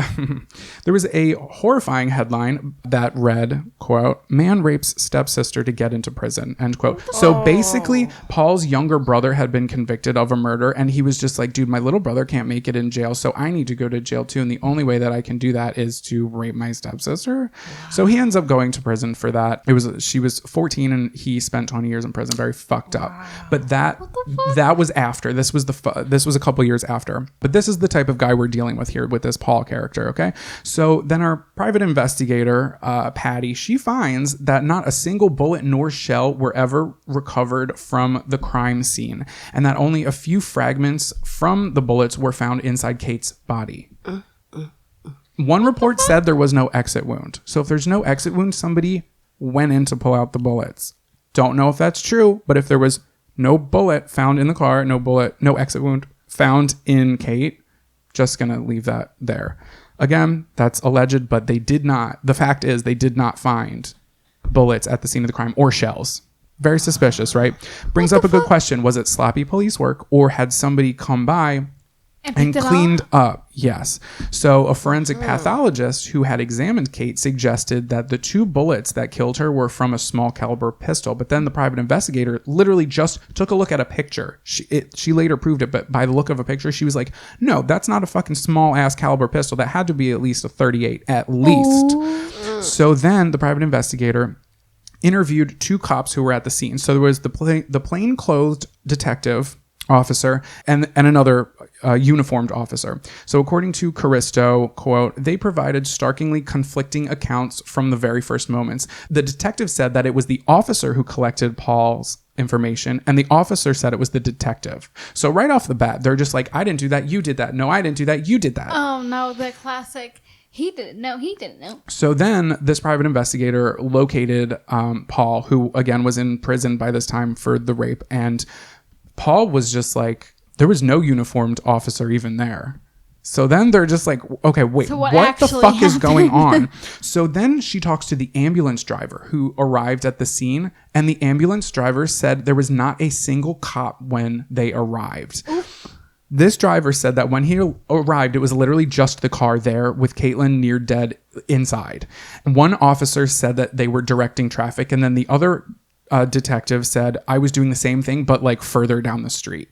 was a horrifying headline that read, quote, "Man rapes stepsister to get into prison," end quote. So basically, Paul's younger brother had been convicted of a murder, and he was just like, dude, my little brother can't make it in jail, so I need to go to jail too, and the only way that I can do that is to rape my stepsister. So he ends up going to prison for that. She was 14, and he spent 20 years in prison. Very fucked up. But that was after. This was a couple years after. But this is the type of guy we're dealing with here with this Paul character, okay? So then our private investigator, Patty, she finds that not a single bullet nor shell were ever recovered from the crime scene, and that only a few fragments from the bullets were found inside Kate's body. One report said there was no exit wound. So if there's no exit wound, somebody went in to pull out the bullets. Don't know if that's true, but if there was no bullet found in the car, no exit wound found in Kate, just gonna leave that there. Again, that's alleged, but the fact is they did not find bullets at the scene of the crime or shells. Very suspicious, right? Brings up a good question. Was it sloppy police work, or had somebody come by and cleaned up? Yes. So a forensic pathologist who had examined Kate suggested that the 2 bullets that killed her were from a small caliber pistol. But then the private investigator literally just took a look at a picture. She later proved it, but by the look of a picture, she was like, no, that's not a fucking small ass caliber pistol. That had to be at least a 38, at least. So then the private investigator interviewed 2 cops who were at the scene. So there was the plainclothed detective officer and another uniformed officer. So according to Caristo, quote, they provided starkly conflicting accounts from the very first moments. The detective said that it was the officer who collected Paul's information, and the officer said it was the detective. So right off the bat, they're just like, I didn't do that, you did that. No, I didn't do that, you did that.
Oh no, the classic, he didn't know.
So then this private investigator located Paul, who again was in prison by this time for the rape, and Paul was just like, there was no uniformed officer even there. So then they're just like, okay, wait,
so
what the fuck
happened?
is going on? So then she talks to the ambulance driver who arrived at the scene, and the ambulance driver said there was not a single cop when they arrived. Oof. This driver said that when he arrived, it was literally just the car there with Kaitlyn near dead inside. And one officer said that they were directing traffic, and then the other detective said, I was doing the same thing, but like further down the street.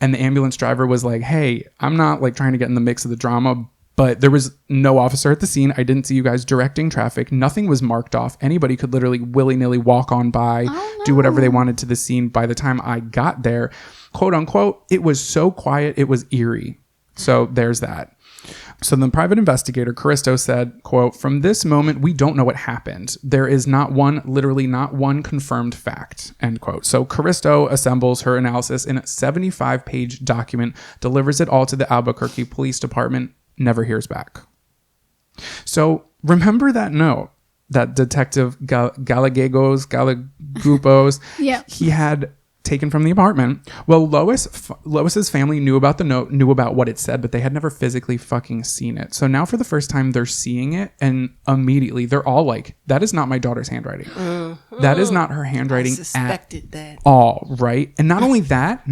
And the ambulance driver was like, hey, I'm not like trying to get in the mix of the drama, but there was no officer at the scene. I didn't see you guys directing traffic. Nothing was marked off. Anybody could literally willy-nilly walk on by, do whatever they wanted to the scene. By the time I got there, quote unquote, it was so quiet, it was eerie. So there's that. So the private investigator, Caristo, said, quote, from this moment, we don't know what happened. There is literally not one confirmed fact, end quote. So Caristo assembles her analysis in a 75-page document, delivers it all to the Albuquerque Police Department, never hears back. So remember that note that Detective Gallegos,
yeah,
he had taken from the apartment. Well, Lois's family knew about the note, knew about what it said, but they had never physically fucking seen it. So now for the first time they're seeing it, and immediately they're all like, that is not my daughter's handwriting. That is not her handwriting at all, right? And not only that,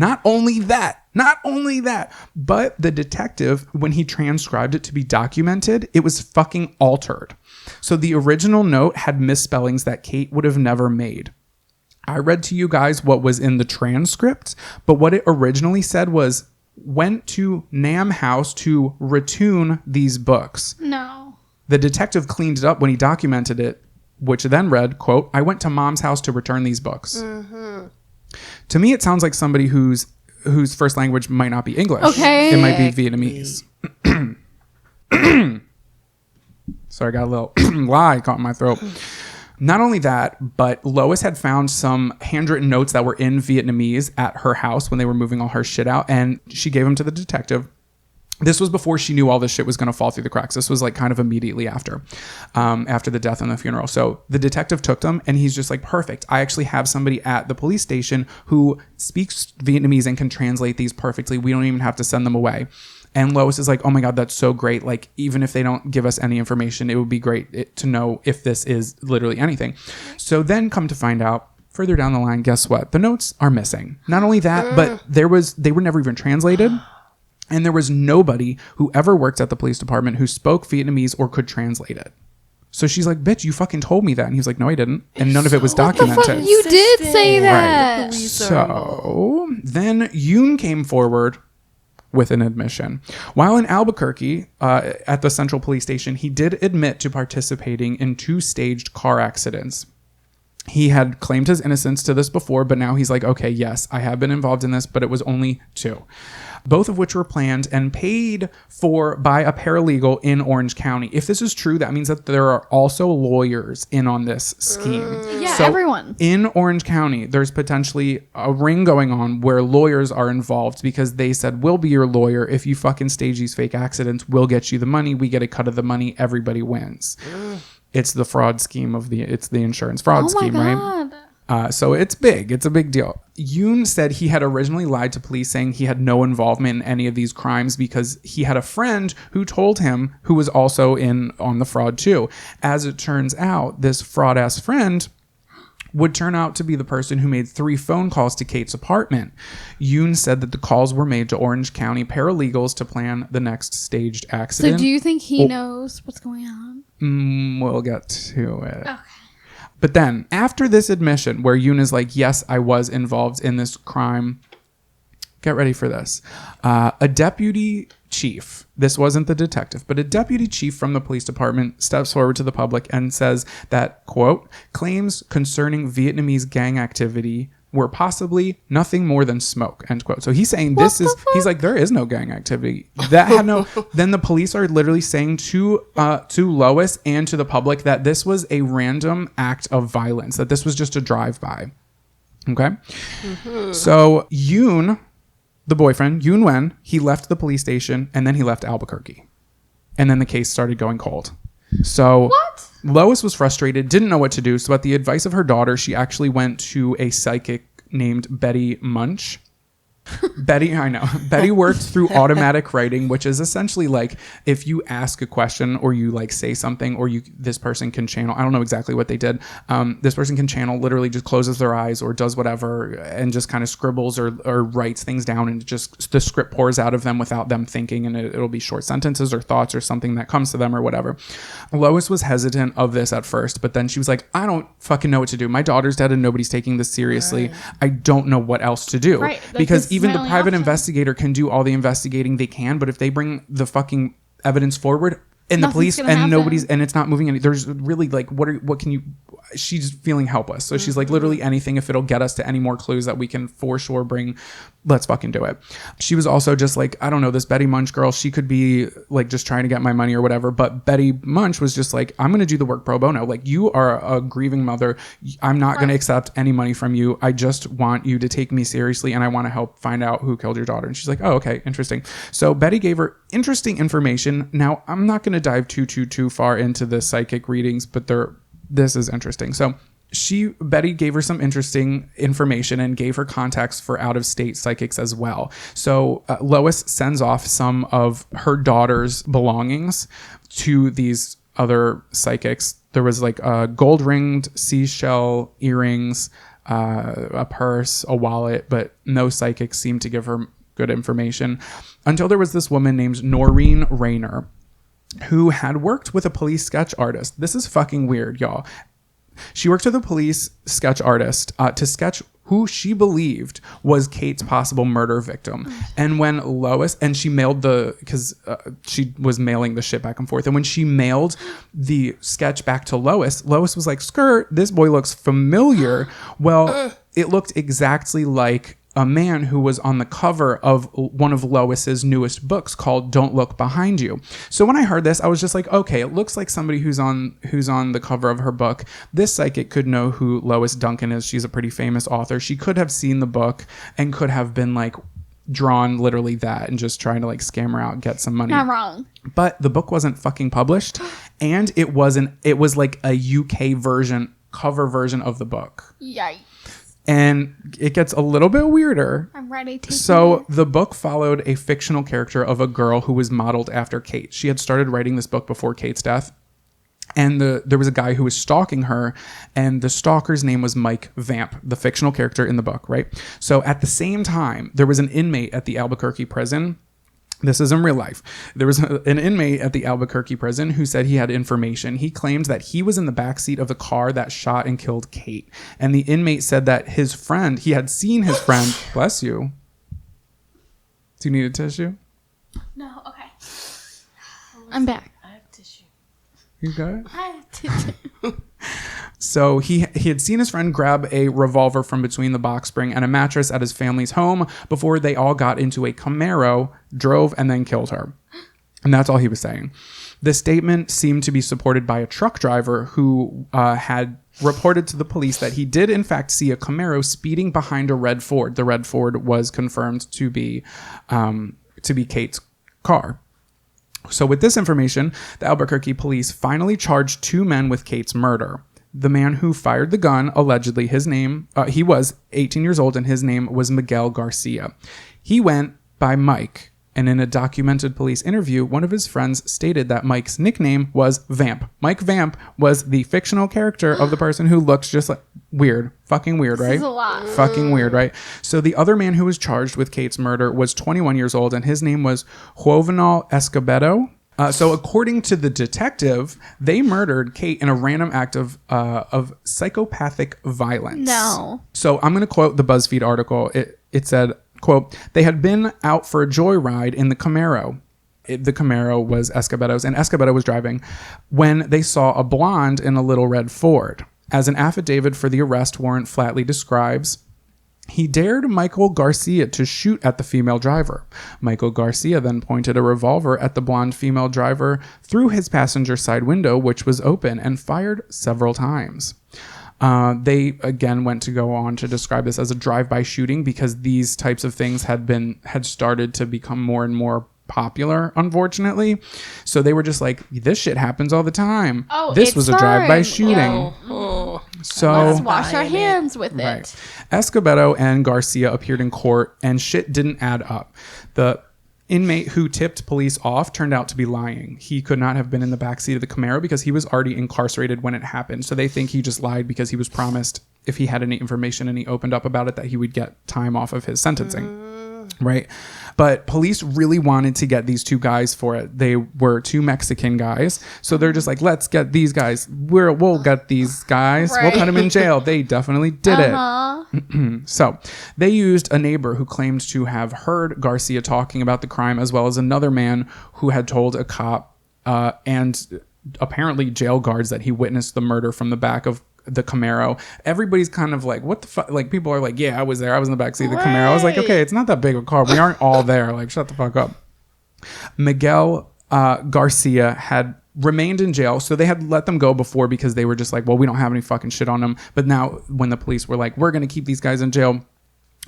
but the detective, when he transcribed it to be documented, it was fucking altered. So the original note had misspellings that Kate would have never made. I read to you guys what was in the transcript, but what it originally said was, went to Nam House to retune these books.
No.
The detective cleaned it up when he documented it, which then read, quote, I went to Mom's house to return these books. Mm-hmm. To me, it sounds like somebody whose first language might not be English.
Okay.
It might be Vietnamese. Sorry, I got a little lie caught in my throat. Not only that, but Lois had found some handwritten notes that were in Vietnamese at her house when they were moving all her shit out, and she gave them to the detective. This was before she knew all this shit was going to fall through the cracks. This was like kind of immediately after the death and the funeral. So the detective took them, and he's just like, perfect. I actually have somebody at the police station who speaks Vietnamese and can translate these perfectly. We don't even have to send them away. And Lois is like, oh my God, that's so great. Like, even if they don't give us any information, it would be great to know if this is literally anything. So then come to find out, further down the line, guess what? The notes are missing. Not only that, but they were never even translated. And there was nobody who ever worked at the police department who spoke Vietnamese or could translate it. So she's like, bitch, you fucking told me that. And he was like, no, I didn't. And none of it was documented.
What the fuck? You did say that.
Right. So then Yoon came forward with an admission. While in Albuquerque, at the Central Police Station, he did admit to participating in 2 staged car accidents. He had claimed his innocence to this before, but now he's like, okay, yes, I have been involved in this, but it was only 2. Both of which were planned and paid for by a paralegal in Orange County. If this is true, that means that there are also lawyers in on this scheme.
Yeah,
so
everyone.
In Orange County, there's potentially a ring going on where lawyers are involved because they said, we'll be your lawyer. If you fucking stage these fake accidents, we'll get you the money. We get a cut of the money. Everybody wins. It's the fraud scheme it's the insurance fraud scheme, right? So it's big. It's a big deal. Yoon said he had originally lied to police saying he had no involvement in any of these crimes because he had a friend who told him who was also in on the fraud too. As it turns out, this fraud-ass friend would turn out to be the person who made 3 phone calls to Kate's apartment. Yoon said that the calls were made to Orange County paralegals to plan the next staged accident.
So do you think he knows what's going on?
We'll get to it.
Okay.
But then, after this admission, where Yoon is like, yes, I was involved in this crime, Get ready for this. A deputy chief, this wasn't the detective, but a deputy chief from the police department steps forward to the public and says that, quote, claims concerning Vietnamese gang activity were possibly nothing more than smoke, end quote. So he's saying he's like, there is no gang activity. That had no, then the police are literally saying to Lois and to the public that this was a random act of violence, that this was just a drive-by. Okay? Mm-hmm. So Yoon, the boyfriend, Yoon Wen, he left the police station and then he left Albuquerque. And then the case started going cold. So what? Lois was frustrated, didn't know what to do. So at the advice of her daughter, she actually went to a psychic named Betty Munch. Betty worked through automatic writing, which is essentially like if you ask a question or you like say something or this person can channel. I don't know exactly what they did. This person can channel, literally just closes their eyes or does whatever and just kind of scribbles or writes things down, and just the script pours out of them without them thinking, and it'll be short sentences or thoughts or something that comes to them or whatever. Lois was hesitant of this at first, but then she was like, I don't fucking know what to do. My daughter's dead and nobody's taking this seriously. Right. I don't know what else to do. Right. Because even the private investigator can do all the investigating they can, but if they bring the fucking evidence forward and the police and nobody's, and it's not moving any, there's really like, what can you, she's feeling helpless. So she's like, literally anything, if it'll get us to any more clues that we can for sure bring, let's fucking do it. She was also just like, I don't know, this Betty Munch girl, she could be like just trying to get my money or whatever. But Betty Munch was just like, I'm going to do the work pro bono. Like, you are a grieving mother. I'm not going to accept any money from you. I just want you to take me seriously, and I want to help find out who killed your daughter. And she's like, oh, okay, interesting. So Betty gave her interesting information. Now, I'm not going to dive too far into the psychic readings, but this is interesting. So Betty gave her some interesting information and gave her contacts for out-of-state psychics as well. So Lois sends off some of her daughter's belongings to these other psychics. There was like gold-ringed seashell earrings, a purse, a wallet, but no psychics seemed to give her good information until there was this woman named Noreen Rayner, who had worked with a police sketch artist. This is fucking weird, y'all. She worked with a police sketch artist to sketch who she believed was Kate's possible murder victim. And when Lois, and she mailed because she was mailing the shit back and forth. And when she mailed the sketch back to Lois was like, skirt, this boy looks familiar. Well, it looked exactly like a man who was on the cover of one of Lois's newest books called Don't Look Behind You. So when I heard this, I was just like, okay, it looks like somebody who's on the cover of her book. This psychic could know who Lois Duncan is. She's a pretty famous author. She could have seen the book and could have been like drawn literally that and just trying to like scam her out, get some money.
Not wrong.
But the book wasn't fucking published, and it was like a UK cover version of the book.
Yikes.
And it gets a little bit weirder.
I'm ready to.
So the book followed a fictional character of a girl who was modeled after Kate. She had started writing this book before Kate's death. And there was a guy who was stalking her, and the stalker's name was Mike Vamp, the fictional character in the book, right? So at the same time, there was an inmate at the Albuquerque prison. This is in real life. There was an inmate at the Albuquerque prison who said he had information. He claimed that he was in the backseat of the car that shot and killed Kate. And the inmate said that he had seen his friend. Bless you. Do you need a tissue?
No, okay. I'm back.
I have tissue.
You got it?
I have tissue.
So he had seen his friend grab a revolver from between the box spring and a mattress at his family's home before they all got into a Camaro, drove, and then killed her. And that's all he was saying. The statement seemed to be supported by a truck driver who had reported to the police that he did in fact see a Camaro speeding behind a red Ford. The red Ford was confirmed to be Kate's car. So with this information, the Albuquerque police finally charged 2 men with Kate's murder. The man who fired the gun, allegedly, he was 18 years old, and his name was Miguel Garcia. He went by Mike, and in a documented police interview, one of his friends stated that Mike's nickname was Vamp. Mike Vamp was the fictional character of the person who looks just like weird. Fucking weird, right? This is
a lot.
Fucking weird, right? So the other man who was charged with Kate's murder was 21 years old, and his name was Juvenal Escobedo. So according to the detective, they murdered Kate in a random act of psychopathic violence.
No.
So I'm going to quote the BuzzFeed article. It said, Quote, they had been out for a joyride in the Camaro. The Camaro was Escobedo's, and Escobedo was driving when they saw a blonde in a little red Ford. As an affidavit for the arrest warrant flatly describes, he dared Michael Garcia to shoot at the female driver. Michael Garcia then pointed a revolver at the blonde female driver through his passenger side window, which was open, and fired several times. They again went to go on to describe this as a drive-by shooting because these types of things had started to become more and more popular, unfortunately. So they were just like, this shit happens all the time. Oh, this was a drive-by shooting. Yeah. So
let's wash our hands with it.
Right. Escobedo and Garcia appeared in court, and shit didn't add up. The inmate who tipped police off turned out to be lying. He could not have been in the backseat of the Camaro because he was already incarcerated when it happened. So they think he just lied because he was promised if he had any information and he opened up about it that he would get time off of his sentencing. Right. But police really wanted to get these two guys for it. They were two Mexican guys. So they're just like, let's get these guys. We'll get these guys. Right. We'll put them in jail. They definitely did it. So they used a neighbor who claimed to have heard Garcia talking about the crime, as well as another man who had told a cop and apparently jail guards that he witnessed the murder from the back of the Camaro. Everybody's kind of like, what the fuck? Like, people are like, yeah, I was there. I was in the backseat of the Camaro. I was like, okay, it's not that big of a car. We aren't all there. Like, shut the fuck up. Miguel Garcia had remained in jail. So they had let them go before because they were just like, well, we don't have any fucking shit on them. But now when the police were like, we're going to keep these guys in jail.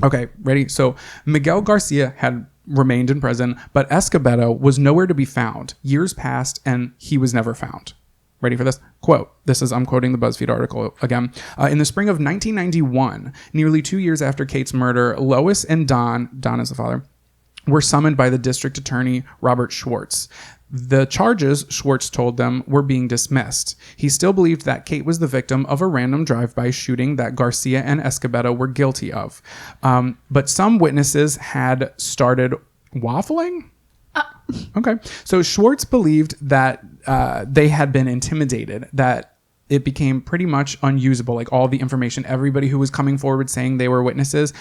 Okay, ready? So Miguel Garcia had remained in prison, but Escobedo was nowhere to be found. Years passed and he was never found. Ready for this? Quote, I'm quoting the BuzzFeed article again. In the spring of 1991, nearly 2 years after Kate's murder, Lois and Don is the father, were summoned by the district attorney, Robert Schwartz. The charges, Schwartz told them, were being dismissed. He still believed that Kate was the victim of a random drive-by shooting that Garcia and Escobedo were guilty of. But some witnesses had started waffling. Okay. So Schwartz believed that they had been intimidated, that it became pretty much unusable. Like all the information, everybody who was coming forward saying they were witnesses,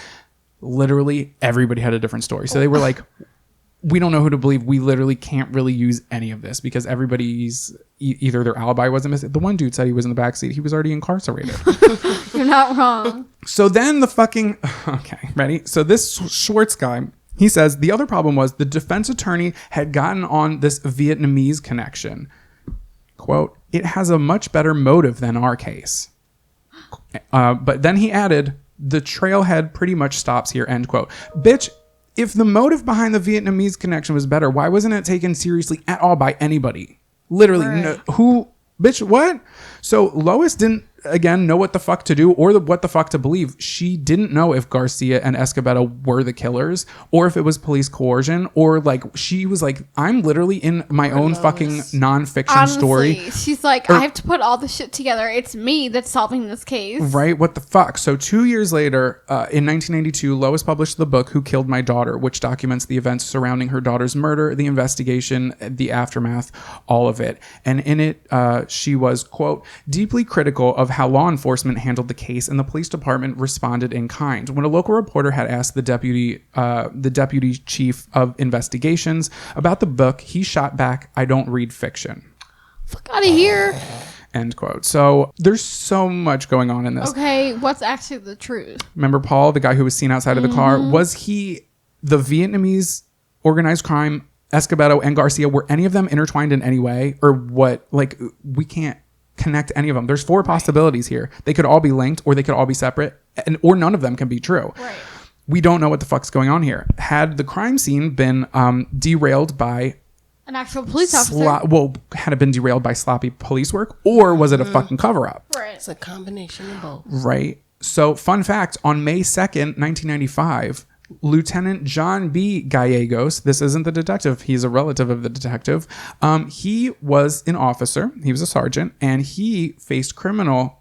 literally everybody had a different story. So they were like, we don't know who to believe. We literally can't really use any of this because everybody's either their alibi wasn't missing. The one dude said he was in the backseat. He was already incarcerated.
You're not wrong.
So then okay, ready? So this Schwartz guy, he says the other problem was the defense attorney had gotten on this Vietnamese connection. Quote, it has a much better motive than our case. But then he added, the trailhead pretty much stops here, end quote. Bitch, if the motive behind the Vietnamese connection was better, why wasn't it taken seriously at all by anybody? Literally, right. Bitch, what? So Lois didn't, again, know what the fuck to do or what the fuck to believe. She didn't know if Garcia and Escobedo were the killers or if it was police coercion, or like she was like, I'm literally in my own fucking nonfiction story.
She's like, I have to put all the shit together. It's me that's solving this case.
Right? What the fuck? So 2 years later, in 1992, Lois published the book Who Killed My Daughter, which documents the events surrounding her daughter's murder, the investigation, the aftermath, all of it. And in it, she was, quote, deeply critical of how law enforcement handled the case, and the police department responded in kind. When a local reporter had asked the deputy chief of investigations about the book, he shot back, I don't read fiction.
Fuck out of here.
End quote. So there's so much going on in this.
Okay, what's actually the truth?
Remember Paul, the guy who was seen outside of the car? Was he the Vietnamese organized crime, Escobedo and Garcia? Were any of them intertwined in any way? Or what? Like, we can't connect any of them. There's 4 possibilities here. They could all be linked, or they could all be separate, or none of them can be true.
Right.
We don't know what the fuck's going on here. Had the crime scene been derailed by
an actual police officer?
Had it been derailed by sloppy police work, or was it a fucking cover-up?
Right.
It's a combination of both.
Right. So, fun fact, on May 2nd, 1995, Lieutenant John B. Gallegos, this isn't the detective, he's a relative of the detective, he was an officer, he was a sergeant, and he faced criminal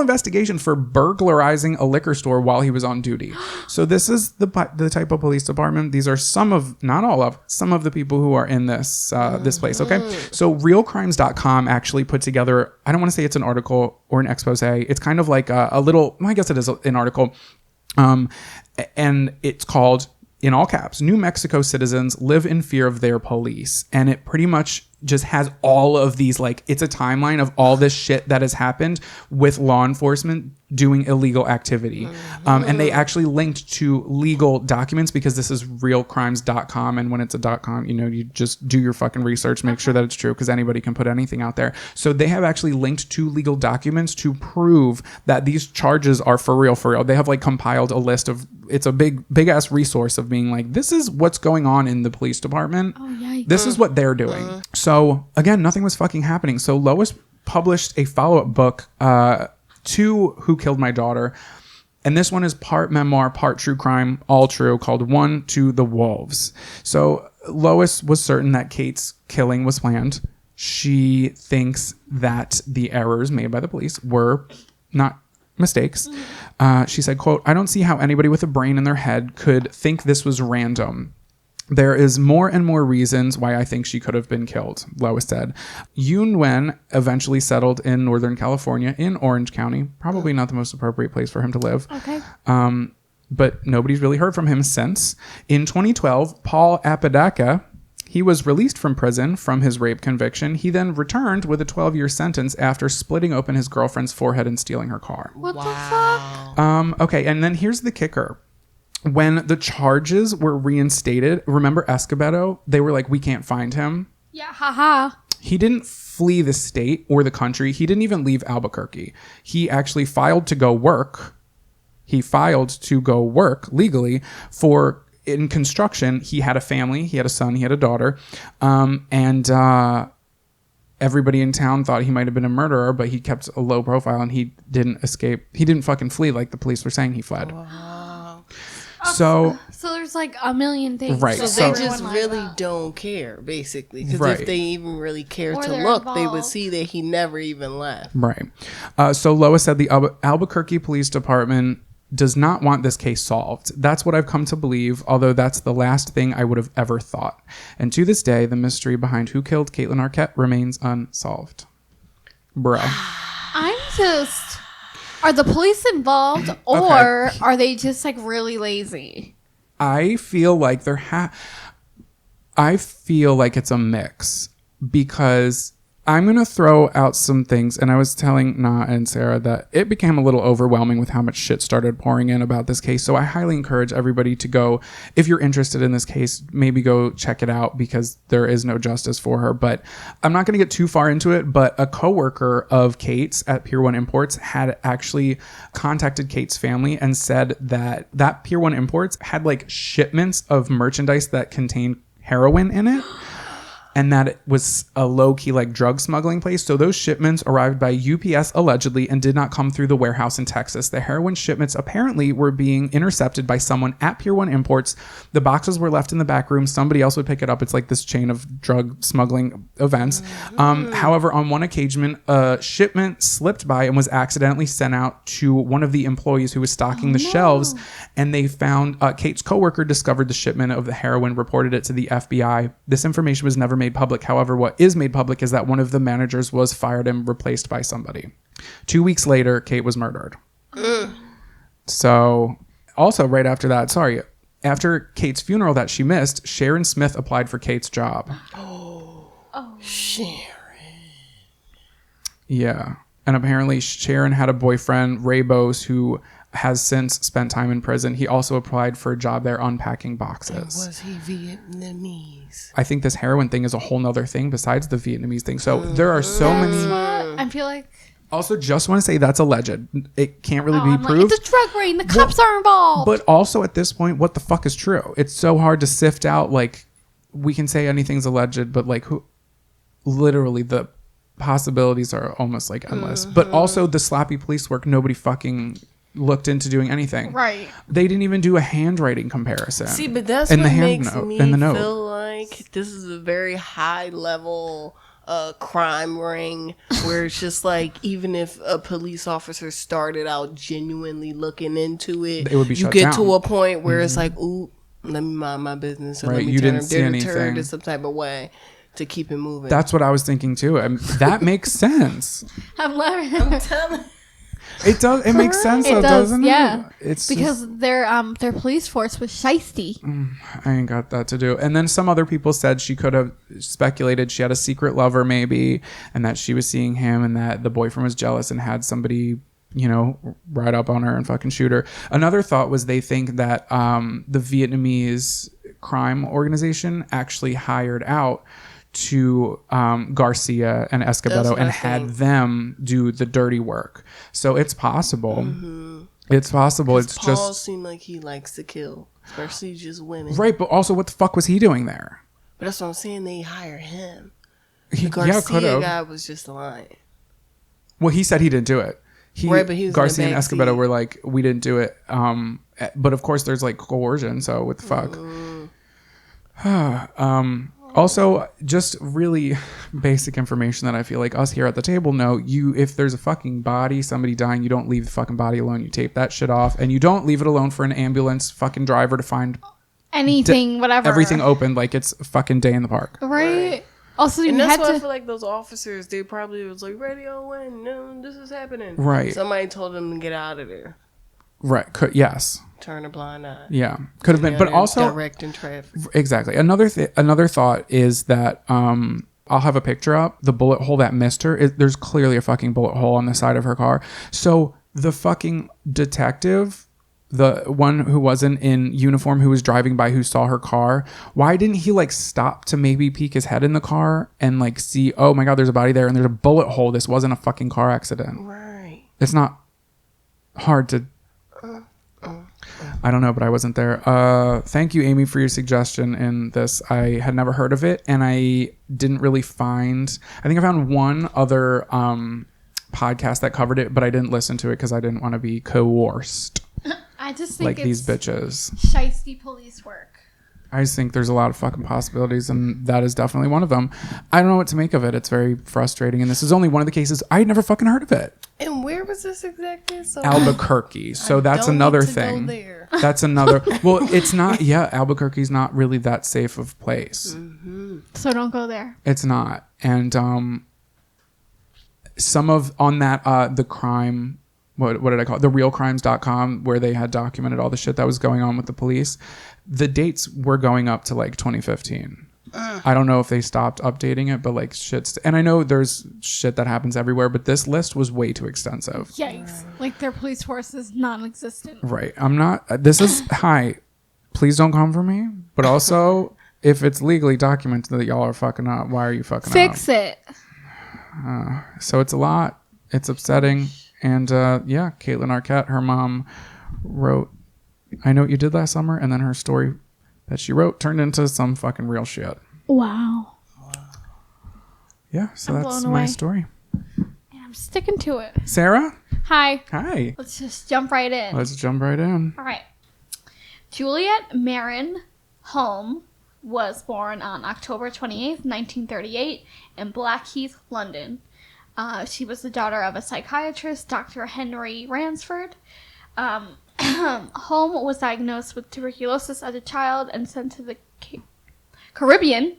investigation for burglarizing a liquor store while he was on duty. So this is the type of police department. These are some of, not all of, some of the people who are in this this place, okay? So realcrimes.com actually put together, I don't want to say it's an article or an expose, it's kind of like a little, well, I guess it is an article. And it's called, in all caps, New Mexico citizens live in fear of their police. And it pretty much just has all of these, like, it's a timeline of all this shit that has happened with law enforcement doing illegal activity. And they actually linked to legal documents because this is realcrimes.com. And when it's a .com, you know, you just do your fucking research, make sure that it's true, because anybody can put anything out there. So they have actually linked to legal documents to prove that these charges are for real, for real. They have like compiled a list of, it's a big ass resource of being like, this is what's going on in the police department.
Oh, yikes.
This is what they're doing. So again, nothing was fucking happening. So Lois published a follow-up book to Who Killed My Daughter. And this one is part memoir, part true crime, all true, called One to the Wolves. So Lois was certain that Kate's killing was planned. She thinks that the errors made by the police were not mistakes. She said, quote, "I don't see how anybody with a brain in their head could think this was random. There is more and more reasons why I think she could have been killed," Lois said. Yoon Wen eventually settled in Northern California in Orange County. Probably not the most appropriate place for him to live.
Okay.
But nobody's really heard from him since. In 2012, Paul Apodaca, he was released from prison from his rape conviction. He then returned with a 12-year sentence after splitting open his girlfriend's forehead and stealing her car.
What the fuck?
Okay, and then here's the kicker. When the charges were reinstated, remember Escobedo? They were like, we can't find him.
Yeah, haha.
He didn't flee the state or the country. He didn't even leave Albuquerque. He actually filed to go work. He filed to go work legally in construction. He had a family. He had a son. He had a daughter. Everybody in town thought he might have been a murderer, but he kept a low profile and he didn't escape. He didn't fucking flee like the police were saying he fled.
Wow.
So
there's like a million things.
Right.
So they just really don't care, basically. Because if they even really cared
Or
to
they're
look,
involved.
they would see that he never even left.
Right. So Lois said the Albuquerque Police Department does not want this case solved. That's what I've come to believe, although that's the last thing I would have ever thought. And to this day, the mystery behind who killed Kaitlyn Arquette remains unsolved. Bruh.
I'm just... Are the police involved, or are they just like really lazy?
I feel like I feel like it's a mix, because I'm going to throw out some things. And I was telling Na and Cerra that it became a little overwhelming with how much shit started pouring in about this case. So I highly encourage everybody to go, if you're interested in this case, maybe go check it out, because there is no justice for her. But I'm not going to get too far into it. But a coworker of Kate's at Pier 1 Imports had actually contacted Kate's family and said that Pier 1 Imports had like shipments of merchandise that contained heroin in it. And that it was a low-key like drug smuggling place. So those shipments arrived by UPS allegedly and did not come through the warehouse in Texas. The heroin shipments apparently were being intercepted by someone at Pier 1 Imports. The boxes were left in the back room. Somebody else would pick it up. It's like this chain of drug smuggling events. However, on one occasion, a shipment slipped by and was accidentally sent out to one of the employees who was stocking the shelves. And they found Kate's coworker discovered the shipment of the heroin, reported it to the FBI. This information was never made public. However, what is made public is that one of the managers was fired and replaced by somebody. 2 weeks later, Kate was murdered. So also right after that, after Kate's funeral that she missed, Sharon Smith applied for Kate's job.
Sharon.
Yeah. And apparently Sharon had a boyfriend, Ray Bose, who has since spent time in prison. He also applied for a job there unpacking boxes.
Was he Vietnamese?
I think this heroin thing is a whole nother thing besides the Vietnamese thing. So there are so many.
I feel like...
Also, just want to say that's alleged. It can't really be
I'm
proved.
Like, it's a drug ring. The cops are involved.
But also at this point, what the fuck is true? It's so hard to sift out. Like, we can say anything's alleged, but like, who? Literally, the possibilities are almost like endless. But also, the sloppy police work. Nobody fucking looked into doing anything.
Right.
They didn't even do a handwriting comparison.
See, but that's
in
what
the
makes me
note.
feel like this is a very high level crime ring where it's just like, even if a police officer started out genuinely looking into it,
would be
you
shut
get
down.
to a point where it's like, ooh, let me mind my business, or
Right,
let me
you
turn
didn't see anything.
in some type of way to keep it moving.
That's what I was thinking too. That makes sense.
I'm loving it.
telling.
It does. It makes sense, though, doesn't it?
Yeah.
It's
because
just,
their police force was shiesty.
I ain't got that to do. And then some other people said she could have speculated she had a secret lover, maybe, and that she was seeing him, and that the boyfriend was jealous and had somebody, you know, ride up on her and fucking shoot her. Another thought was they think that the Vietnamese crime organization actually hired out to Garcia and Escobedo and had them do the dirty work. So it's possible. Mm-hmm. It's possible. It's
Paul
just
seemed like he likes to kill, especially just women.
Right, but also what the fuck was he doing there?
But that's what I'm saying. They hire him.
The
Garcia guy was just lying.
Well, he said he didn't do it.
But he was
Garcia and Escobedo were like, we didn't do it. But of course, there's like coercion. So what the fuck? Also, just really basic information that I feel like us here at the table know. If there's a fucking body, somebody dying, you don't leave the fucking body alone. You tape that shit off, and you don't leave it alone for an ambulance fucking driver to find
anything, whatever,
everything open like it's a fucking day in the park.
Right. Also,
and that's why I feel like those officers, they probably was like, radio when no, this is happening.
Right.
Somebody told them to get out of there.
Right. Yes.
Turn a blind eye.
Yeah. Could have been. But also
directing traffic.
Exactly. Another thought is that I'll have a picture up. The bullet hole that missed her. There's clearly a fucking bullet hole on the side of her car. So the fucking detective, the one who wasn't in uniform, who was driving by, who saw her car, why didn't he like stop to maybe peek his head in the car and like see, oh my God, there's a body there and there's a bullet hole. This wasn't a fucking car accident.
Right.
It's not hard to... I don't know, but I wasn't there. Thank you, Amy, for your suggestion in this. I had never heard of it, and I didn't really find... I think I found one other podcast that covered it, but I didn't listen to it because I didn't want to be coerced.
I just think
like these bitches.
Shiesty police work.
I just think there's a lot of fucking possibilities, and that is definitely one of them. I don't know what to make of it. It's very frustrating, and this is only one of the cases. I had never fucking heard of it.
And where was this exactly? So
Albuquerque. So that's another thing. That's another. Well, it's not. Yeah, Albuquerque's not really that safe of place.
Mm-hmm. So don't go there.
It's not. And some of on that the crime. What did I call it? The realcrimes.com, where they had documented all the shit that was going on with the police. The dates were going up to like 2015. I don't know if they stopped updating it, but like shit's... And I know there's shit that happens everywhere, but this list was way too extensive.
Yikes. Like their police force is non-existent.
Right. I'm not... This is... Hi. Please don't come for me. But also, if it's legally documented that y'all are fucking up, why are you fucking
Fix it.
So it's a lot. It's upsetting. And yeah, Kaitlyn Arquette, her mom wrote, I Know What You Did Last Summer, and then her story that she wrote turned into some fucking real shit.
Wow.
Yeah, so that's my story.
And I'm sticking to it.
Sarah?
Hi.
Hi.
Let's just jump right in.
Let's jump right in.
All right. Juliet Marin Hulme was born on October 28th, 1938 in Blackheath, London. She was the daughter of a psychiatrist, Dr. Henry Ransford. Hulme was diagnosed with tuberculosis as a child and sent to the Caribbean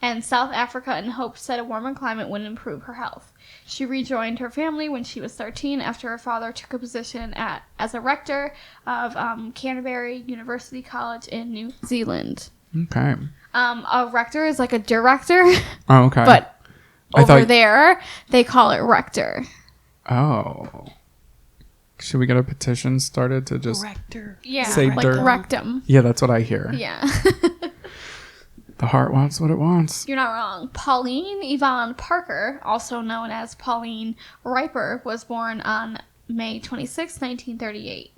and South Africa in hopes that a warmer climate would improve her health. She rejoined her family when she was 13 after her father took a position as a rector of Canterbury University College in New Zealand.
Okay.
A rector is like a director.
Oh, okay.
But there, they call it rector.
Oh. Should we get a petition started to just
say like rectum?
Yeah, that's what I hear.
Yeah.
The heart wants what it wants.
You're not wrong. Pauline Yvonne Parker, also known as Pauline Riper, was born on May 26, 1938.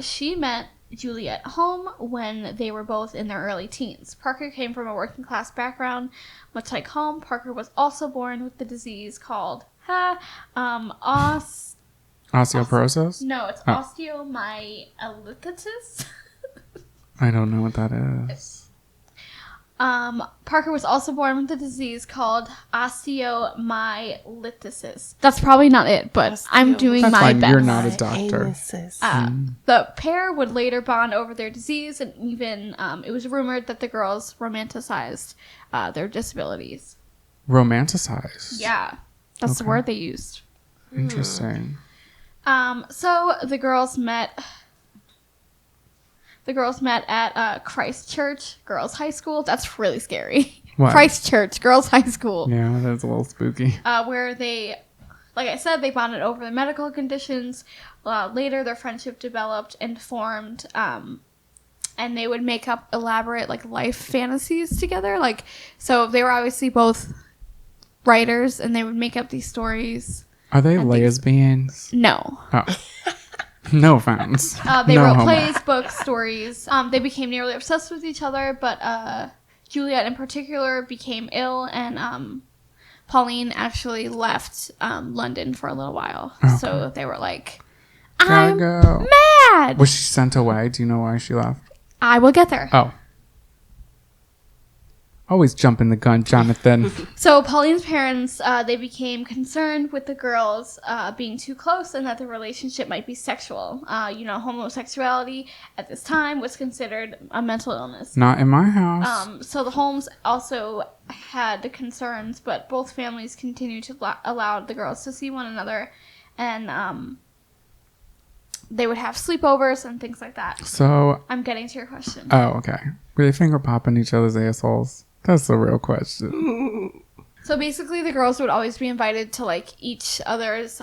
She met Juliet Hulme when they were both in their early teens. Parker came from a working class background. Much like Hulme, Parker was also born with the disease called
osteoporosis?
No, it's osteomyelitis.
I don't know what that is.
Parker was also born with a disease called osteomyelitis. That's probably not it, but I'm doing my
fine.
best.
You're not a doctor.
The pair would later bond over their disease, and even it was rumored that the girls romanticized their disabilities.
Romanticized?
Yeah, that's the word they used.
Interesting.
So the girls met at Christ Church Girls High School. That's really scary.
What?
Christ Church Girls High School.
Yeah, that's a little spooky.
Where they, like I said, they bonded over the medical conditions. Later, their friendship developed and formed, and they would make up elaborate like life fantasies together. Like, so they were obviously both writers, and they would make up these stories.
Are they lesbians?
No.
Oh. No offense.
They
no
wrote
homo.
plays, books, stories. They became nearly obsessed with each other, but Juliet in particular became ill, and Pauline actually left London for a little while.
Okay.
So they were like,
Gotta
I'm
go.
mad!
Was she sent away? Do you know why she left?
I will get there.
Oh. Always jumping the gun, Jonathan.
So Pauline's parents, they became concerned with the girls being too close and that the relationship might be sexual. Homosexuality at this time was considered a mental illness.
Not in my house.
So the Hulmes also had the concerns, but both families continued to allow the girls to see one another, and they would have sleepovers and things like that.
So
I'm getting to your question.
Oh, okay. Were they finger popping each other's assholes? That's the real question.
So basically, the girls would always be invited to like each other's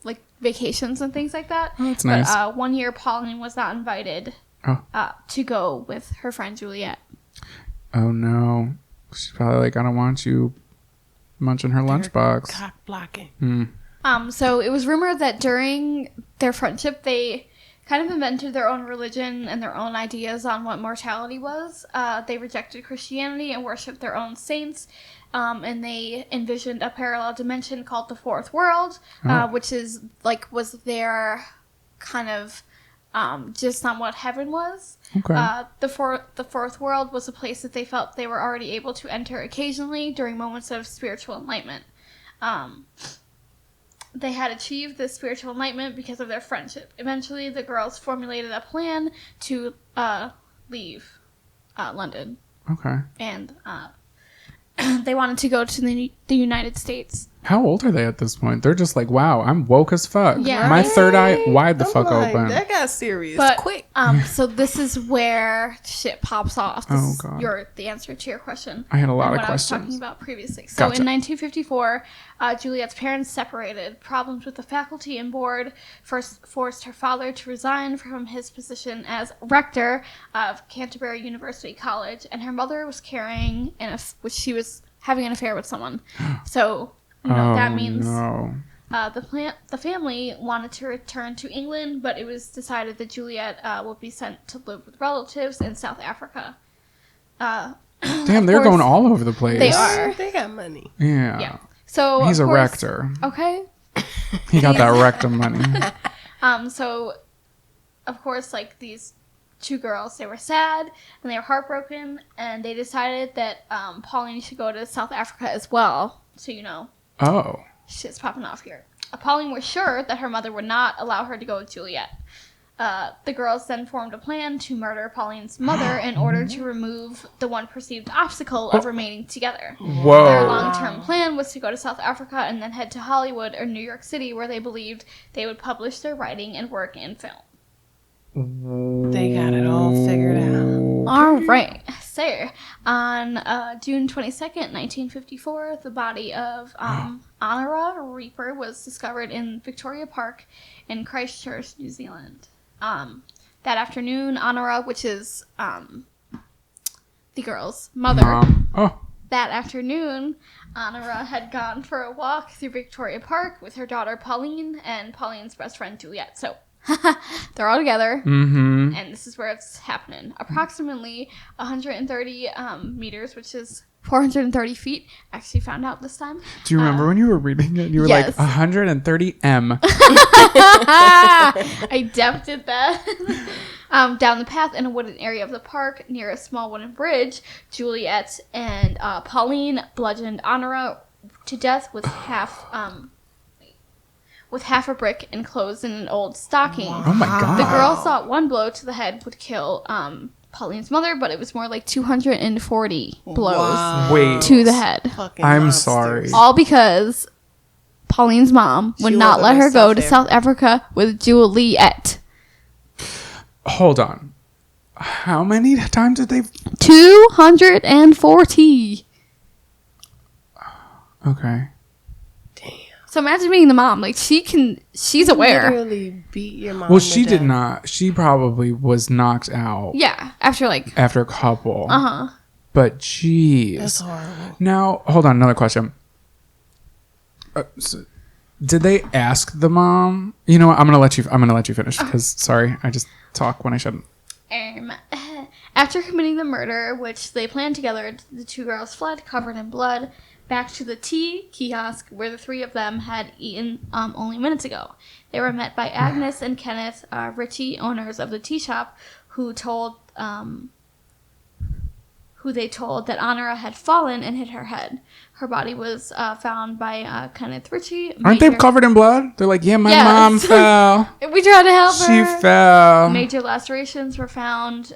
like vacations and things like that.
Oh, that's nice.
But 1 year, Pauline was not invited to go with her friend Juliet.
Oh no, she's probably like, I don't want you munching her lunchbox.
Cock blocking.
So it was rumored that during their friendship, they kind of invented their own religion and their own ideas on what mortality was. They rejected Christianity and worshipped their own saints. And they envisioned a parallel dimension called the Fourth World, which is like was their kind of just on what heaven was.
Okay.
The Fourth World was a place that they felt they were already able to enter occasionally during moments of spiritual enlightenment. They had achieved this spiritual enlightenment because of their friendship. Eventually, the girls formulated a plan to leave London.
Okay.
And they wanted to go to the United States.
How old are they at this point? They're just like, wow, I'm woke as fuck.
Yeah.
My third eye wide the fuck
like,
open.
That got serious
But
quick.
so this is where shit pops off. This is the answer to your question.
I had a lot of
I was
questions.
talking about previously. So
Gotcha.
in 1954, Juliet's parents separated. Problems with the faculty and board first forced her father to resign from his position as rector of Canterbury University College, and her mother was carrying she was having an affair with someone. So that means
no.
the family wanted to return to England, but it was decided that Juliet would be sent to live with relatives in South Africa.
Damn, they're going all over the place.
They are.
They got money.
Yeah.
Yeah. So
He's
of
a
course-
rector.
Okay.
He got that rectum money.
So of course, like these two girls, they were sad and they were heartbroken, and they decided that Pauline should go to South Africa as well. So
Oh.
shit's popping off here. Pauline was sure that her mother would not allow her to go with Juliet. The girls then formed a plan to murder Pauline's mother in order to remove the one perceived obstacle of remaining together.
Whoa.
Their long-term plan was to go to South Africa and then head to Hollywood or New York City, where they believed they would publish their writing and work in film.
They got it all figured out.
All right. So, on June 22nd, 1954, the body of Honora Reaper was discovered in Victoria Park in Christchurch, New Zealand. That afternoon, Honora, which is the girl's mother,
Mom. Oh.
that afternoon, Honora had gone for a walk through Victoria Park with her daughter Pauline and Pauline's best friend Juliet. So, they're all together,
Mm-hmm.
and this is where it's happening. Approximately 130 meters, which is 430 feet. Actually found out this time.
Do you remember when you were reading it? You were
yes.
like, 130 M.
I did that. Down the path in a wooded area of the park near a small wooden bridge, Juliet and Pauline bludgeoned Honora to death with half a brick enclosed in an old stocking.
Oh my God.
The girl thought one blow to the head would kill Pauline's mother, but it was more like 240 blows
Wait.
to the head.
Fucking
I'm
monsters.
sorry.
All because Pauline's mom would not let her go to South Africa with Juliet.
Hold on. How many times did they?
240.
Okay.
Damn.
So imagine being the mom. Like, she's aware.
Literally beat your mom.
Well, she did not. She probably was knocked out.
Yeah, after a couple.
But geez.
That's horrible.
Now, hold on. Another question. So, did they ask the mom? You know what? I'm gonna let you finish because sorry, I just talk when I shouldn't.
After committing the murder, which they planned together, the two girls fled, covered in blood, back to the tea kiosk where the three of them had eaten only minutes ago. They were met by Agnes and Kenneth Ritchie, owners of the tea shop, who they told that Honora had fallen and hit her head. Her body was found by Kenneth Ritchie.
Aren't they covered in blood? They're like, yeah, my mom fell.
We tried to help her.
She fell.
Major lacerations were found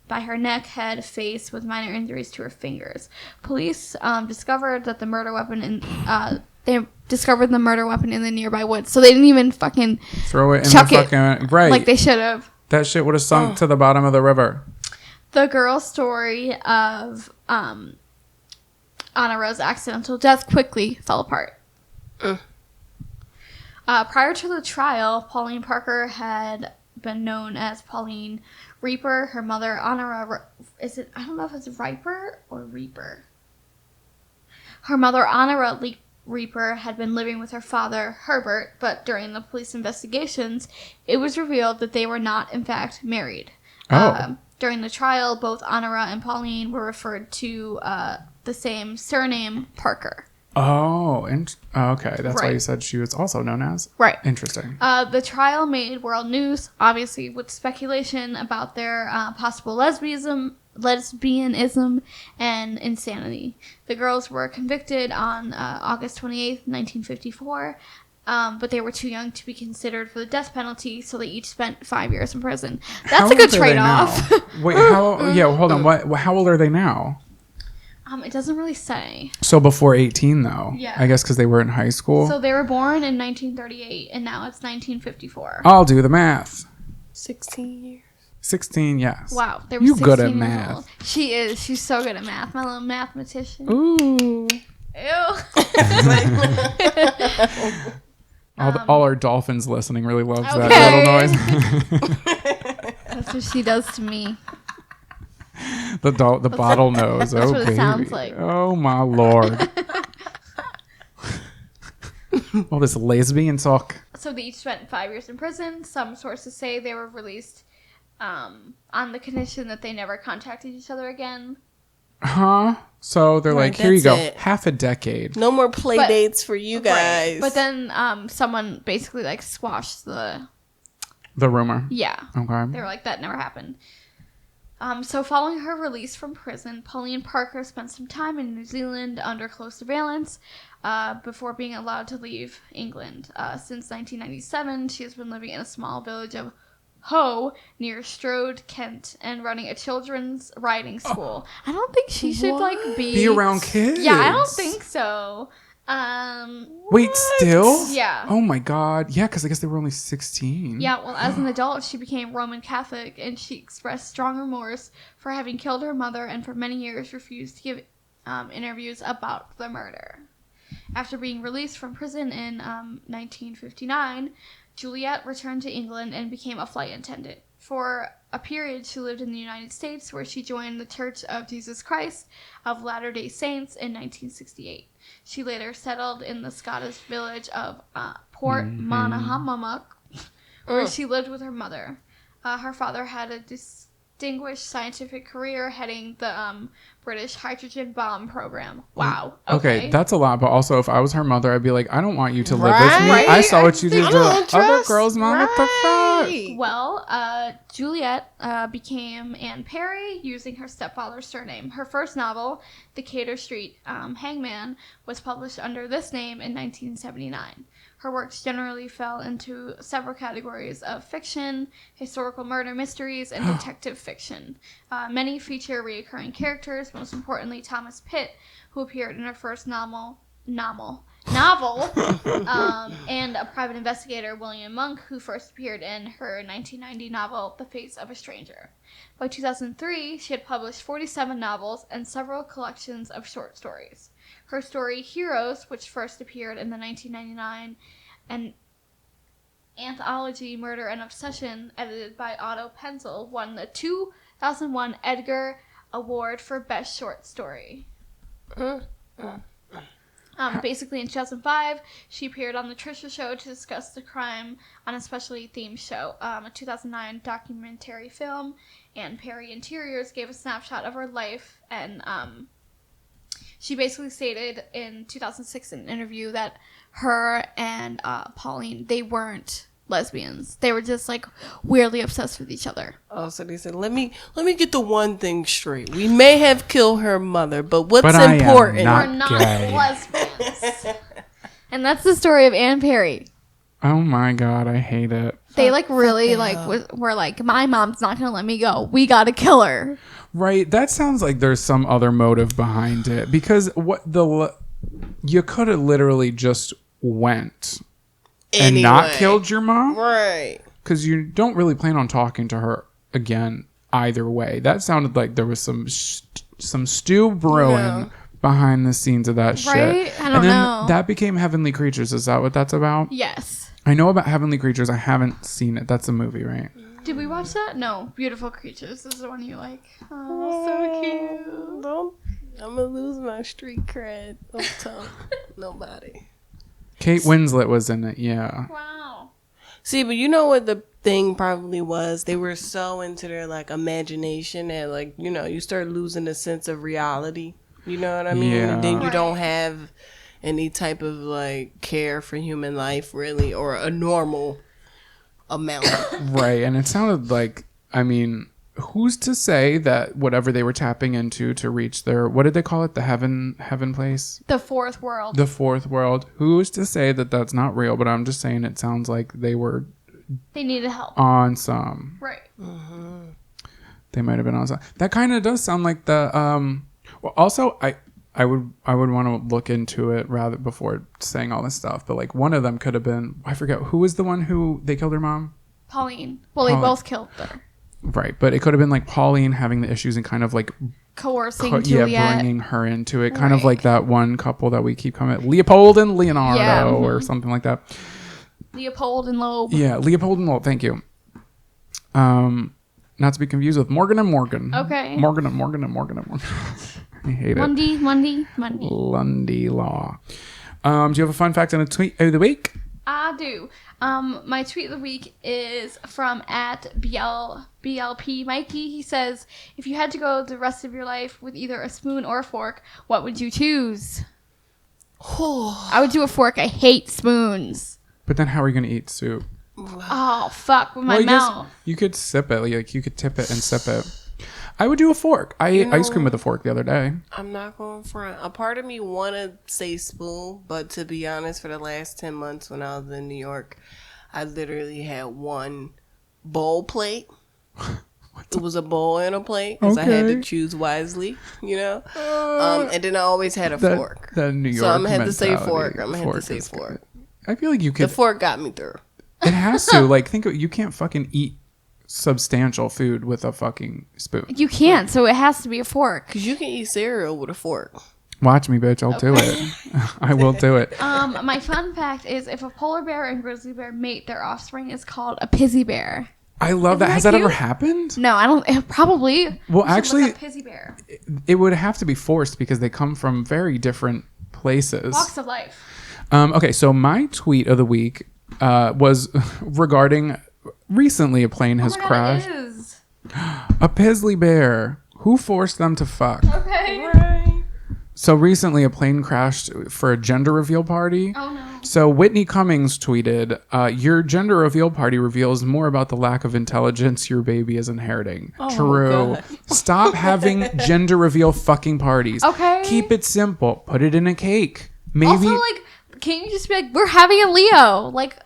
by her neck, head, face, with minor injuries to her fingers. Police discovered that the murder weapon in the nearby woods. So they didn't even fucking
throw it in
chuck
the fucking right.
Like they should have.
That shit would have sunk to the bottom of the river.
The girl's story of Honora's accidental death quickly fell apart. Prior to the trial, Pauline Parker had been known as Pauline Reaper. Her mother, Honora, I don't know if it's Riper or Reaper. Her mother, Honora Reaper, had been living with her father, Herbert, but during the police investigations, it was revealed that they were not, in fact, married. During the trial, both Honora and Pauline were referred to the same surname, Parker.
Oh, okay. That's why you said she was also known as?
Right.
Interesting.
The trial made world news, obviously, with speculation about their possible lesbianism and insanity. The girls were convicted on August 28th, 1954, but they were too young to be considered for the death penalty, so they each spent 5 years in prison. That's a good trade-off.
Wait, hold on. How old are they now?
It doesn't really say.
So before 18, though?
Yeah.
I guess because they were in high school?
So they were born in 1938, and now it's 1954.
I'll do the math.
16 years.
16, yes.
Wow. They were
you
16
good at
years
math.
old. She is. She's so good at math. My little mathematician.
Ooh.
Ew.
All our dolphins listening really loves that little noise.
That's what she does to me.
The bottle nose.
That's what
baby.
it sounds like.
Oh, my Lord. All this lesbian talk.
So they each spent 5 years in prison. Some sources say they were released on the condition that they never contacted each other again.
Huh? So they're like, here you go. Half a decade.
No more play dates for you guys.
Right. But then someone basically like squashed the
rumor.
Yeah.
Okay.
They were like, that never happened. So following her release from prison, Pauline Parker spent some time in New Zealand under close surveillance before being allowed to leave England. Since 1997, she has been living in a small village of Hoe near Strode, Kent, and running a children's riding school. I don't think she should be
around kids.
Yeah, I don't think so.
Wait, still?
Yeah.
Oh my God. Yeah, because I guess they were only 16.
Yeah, well, as an adult, she became Roman Catholic, and she expressed strong remorse for having killed her mother and for many years refused to give interviews about the murder. After being released from prison in 1959, Juliet returned to England and became a flight attendant. For a period, she lived in the United States, where she joined the Church of Jesus Christ of Latter-day Saints in 1968. She later settled in the Scottish village of Port Monaghammock, where she lived with her mother. Her father had a distinguished scientific career heading the British hydrogen bomb program. Wow.
Okay, that's a lot. But also, if I was her mother, I'd be like, I don't want you to live with me. I saw what you did to other girls, mom. What the fuck?
Well, Juliet became Anne Perry using her stepfather's surname. Her first novel, The Cater Street Hangman, was published under this name in 1979. Her works generally fell into several categories of fiction, historical murder mysteries, and detective fiction. Many feature recurring characters, most importantly Thomas Pitt, who appeared in her first novel, novel, and a private investigator, William Monk, who first appeared in her 1990 novel, The Face of a Stranger. By 2003, she had published 47 novels and several collections of short stories. Her story, Heroes, which first appeared in the 1999 and anthology Murder and Obsession, edited by Otto Penzel, won the 2001 Edgar Award for Best Short Story. Basically, in 2005, she appeared on The Trisha Show to discuss the crime on a specially themed show. A 2009 documentary film, and Perry Interiors gave a snapshot of her life, and she basically stated in 2006 in an interview that her and Pauline, they weren't lesbians. They were just like weirdly obsessed with each other.
Oh, so they said, let me get the one thing straight. We may have killed her mother, but what's important?
We're not lesbians. And that's the story of Anne Perry.
Oh my god, I hate it.
They like really like were like, my mom's not gonna let me go. We gotta kill her.
Right. That sounds like there's some other motive behind it, because you could have literally just went and not killed your mom,
right?
Because you don't really plan on talking to her again either way. That sounded like there was some stew brewing behind the scenes of that shit.
Right? I don't know.
That became Heavenly Creatures. Is that what that's about?
Yes.
I know about Heavenly Creatures. I haven't seen it. That's a movie, right?
Did we watch that? No. Beautiful Creatures is the one you like. Oh, so cute.
I'm gonna lose my street cred. Don't tell nobody.
Kate Winslet was in it, yeah.
Wow.
See, but you know what the thing probably was? They were so into their like imagination that like, you know, you start losing the sense of reality. You know what I mean?
Yeah.
And then you don't have any type of like care for human life really, or a normal amount.
Right. And it sounded like, I mean, who's to say that whatever they were tapping into to reach their, what did they call it? The heaven place?
The fourth world.
The fourth world. Who's to say that that's not real? But I'm just saying it sounds like they
needed help.
On some.
Right.
Mm-hmm.
They might have been on some. That kind of does sound like the, well, also I would want to look into it rather before saying all this stuff. But like one of them could have been, I forget, who was the one who they killed her mom?
Pauline. Well, they both killed her.
Right, but it could have been like Pauline having the issues and kind of like
coercing Juliet.
Bringing her into it, kind of like that one couple that we keep coming at, Leopold and Leonardo, or something like that.
Leopold and Loeb.
Yeah, Leopold and Loeb. Thank you. Not to be confused with Morgan and Morgan.
Okay.
Morgan and Morgan and Morgan and Morgan. I hate it. Lundy Law. Do you have a fun fact and a tweet of the week?
I do. My tweet of the week is from @BLP Mikey. He says, if you had to go the rest of your life with either a spoon or a fork, what would you choose? I would do a fork. I hate spoons.
But then how are you going to eat soup?
Oh, fuck, with my mouth.
You could sip it. Like, you could tip it and sip it. I would do a fork. I ate ice cream with a fork the other day.
I'm not going front. A part of me want to say spoon, but to be honest, for the last 10 months when I was in New York, I literally had one bowl plate. It was a bowl and a plate because I had to choose wisely, you know? And then I always had a fork.
That New York
so I'm going to have to say
mentality.
fork. I'm going to have to say fork.
I feel like you could.
The fork got me through.
It has to. Like, you can't fucking eat substantial food with a fucking spoon.
You can't, so it has to be a fork.
Because you can eat cereal with a fork.
Watch me, bitch. I'll do it. I will do it.
My fun fact is if a polar bear and grizzly bear mate, their offspring is called a pizzy bear.
I love that. Has that ever happened?
No, I don't. Probably.
Well, actually,
pizzy bear.
It would have to be forced because they come from very different places.
Walks of life.
Okay, so my tweet of the week was regarding recently a plane has crashed. A Pizzly bear. Who forced them to fuck?
Okay.
Right.
So recently a plane crashed for a gender reveal party.
Oh no.
So Whitney Cummings tweeted, your gender reveal party reveals more about the lack of intelligence your baby is inheriting. True.
God.
Stop having gender reveal fucking parties.
Okay.
Keep it simple. Put it in a cake. Maybe.
Also, like, can't you just be like, we're having a Leo? Like,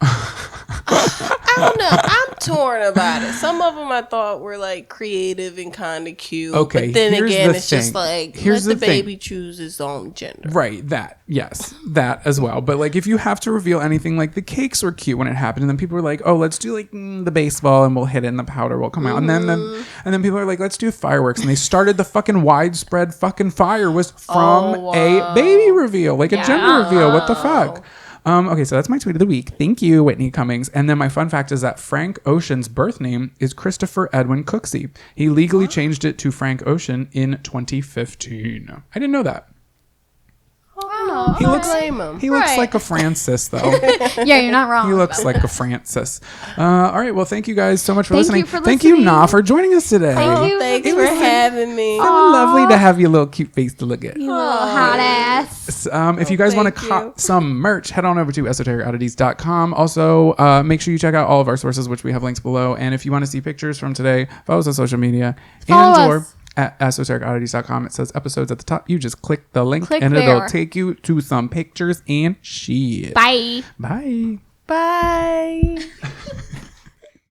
I don't know. I'm torn about it. Some of them I thought were like creative and kind of cute.
Okay,
but then again, it's
thing.
just like
Here's
let the baby choose his own gender.
Right. Yes, that as well. But like, if you have to reveal anything, like the cakes were cute when it happened, and then people were like, "Oh, let's do like the baseball, and we'll hit it, and the powder will come out." And then people are like, "Let's do fireworks," and they started the fucking widespread fucking fire was from a baby reveal, like a gender reveal. What the fuck? Okay, so that's my tweet of the week. Thank you, Whitney Cummings. And then my fun fact is that Frank Ocean's birth name is Christopher Edwin Cooksey. He legally changed it to Frank Ocean in 2015. I didn't know that.
Oh,
He looks like a Francis, though.
Yeah, you're not wrong.
He looks like a Francis. All right, well, thank you guys so much for listening.
Thank
Thank you, Na, for joining us today.
Thanks for having me.
So lovely to have your little cute face to look at.
Oh, hot ass.
If you guys want to cop some merch, head on over to esotericoddities.com. Also, make sure you check out all of our sources, which we have links below. And if you want to see pictures from today, follow us on social media. Or at esotericoddities.com. It says episodes at the top. You just click the link and it'll take you to some pictures and shit.
Bye.
Bye.
Bye.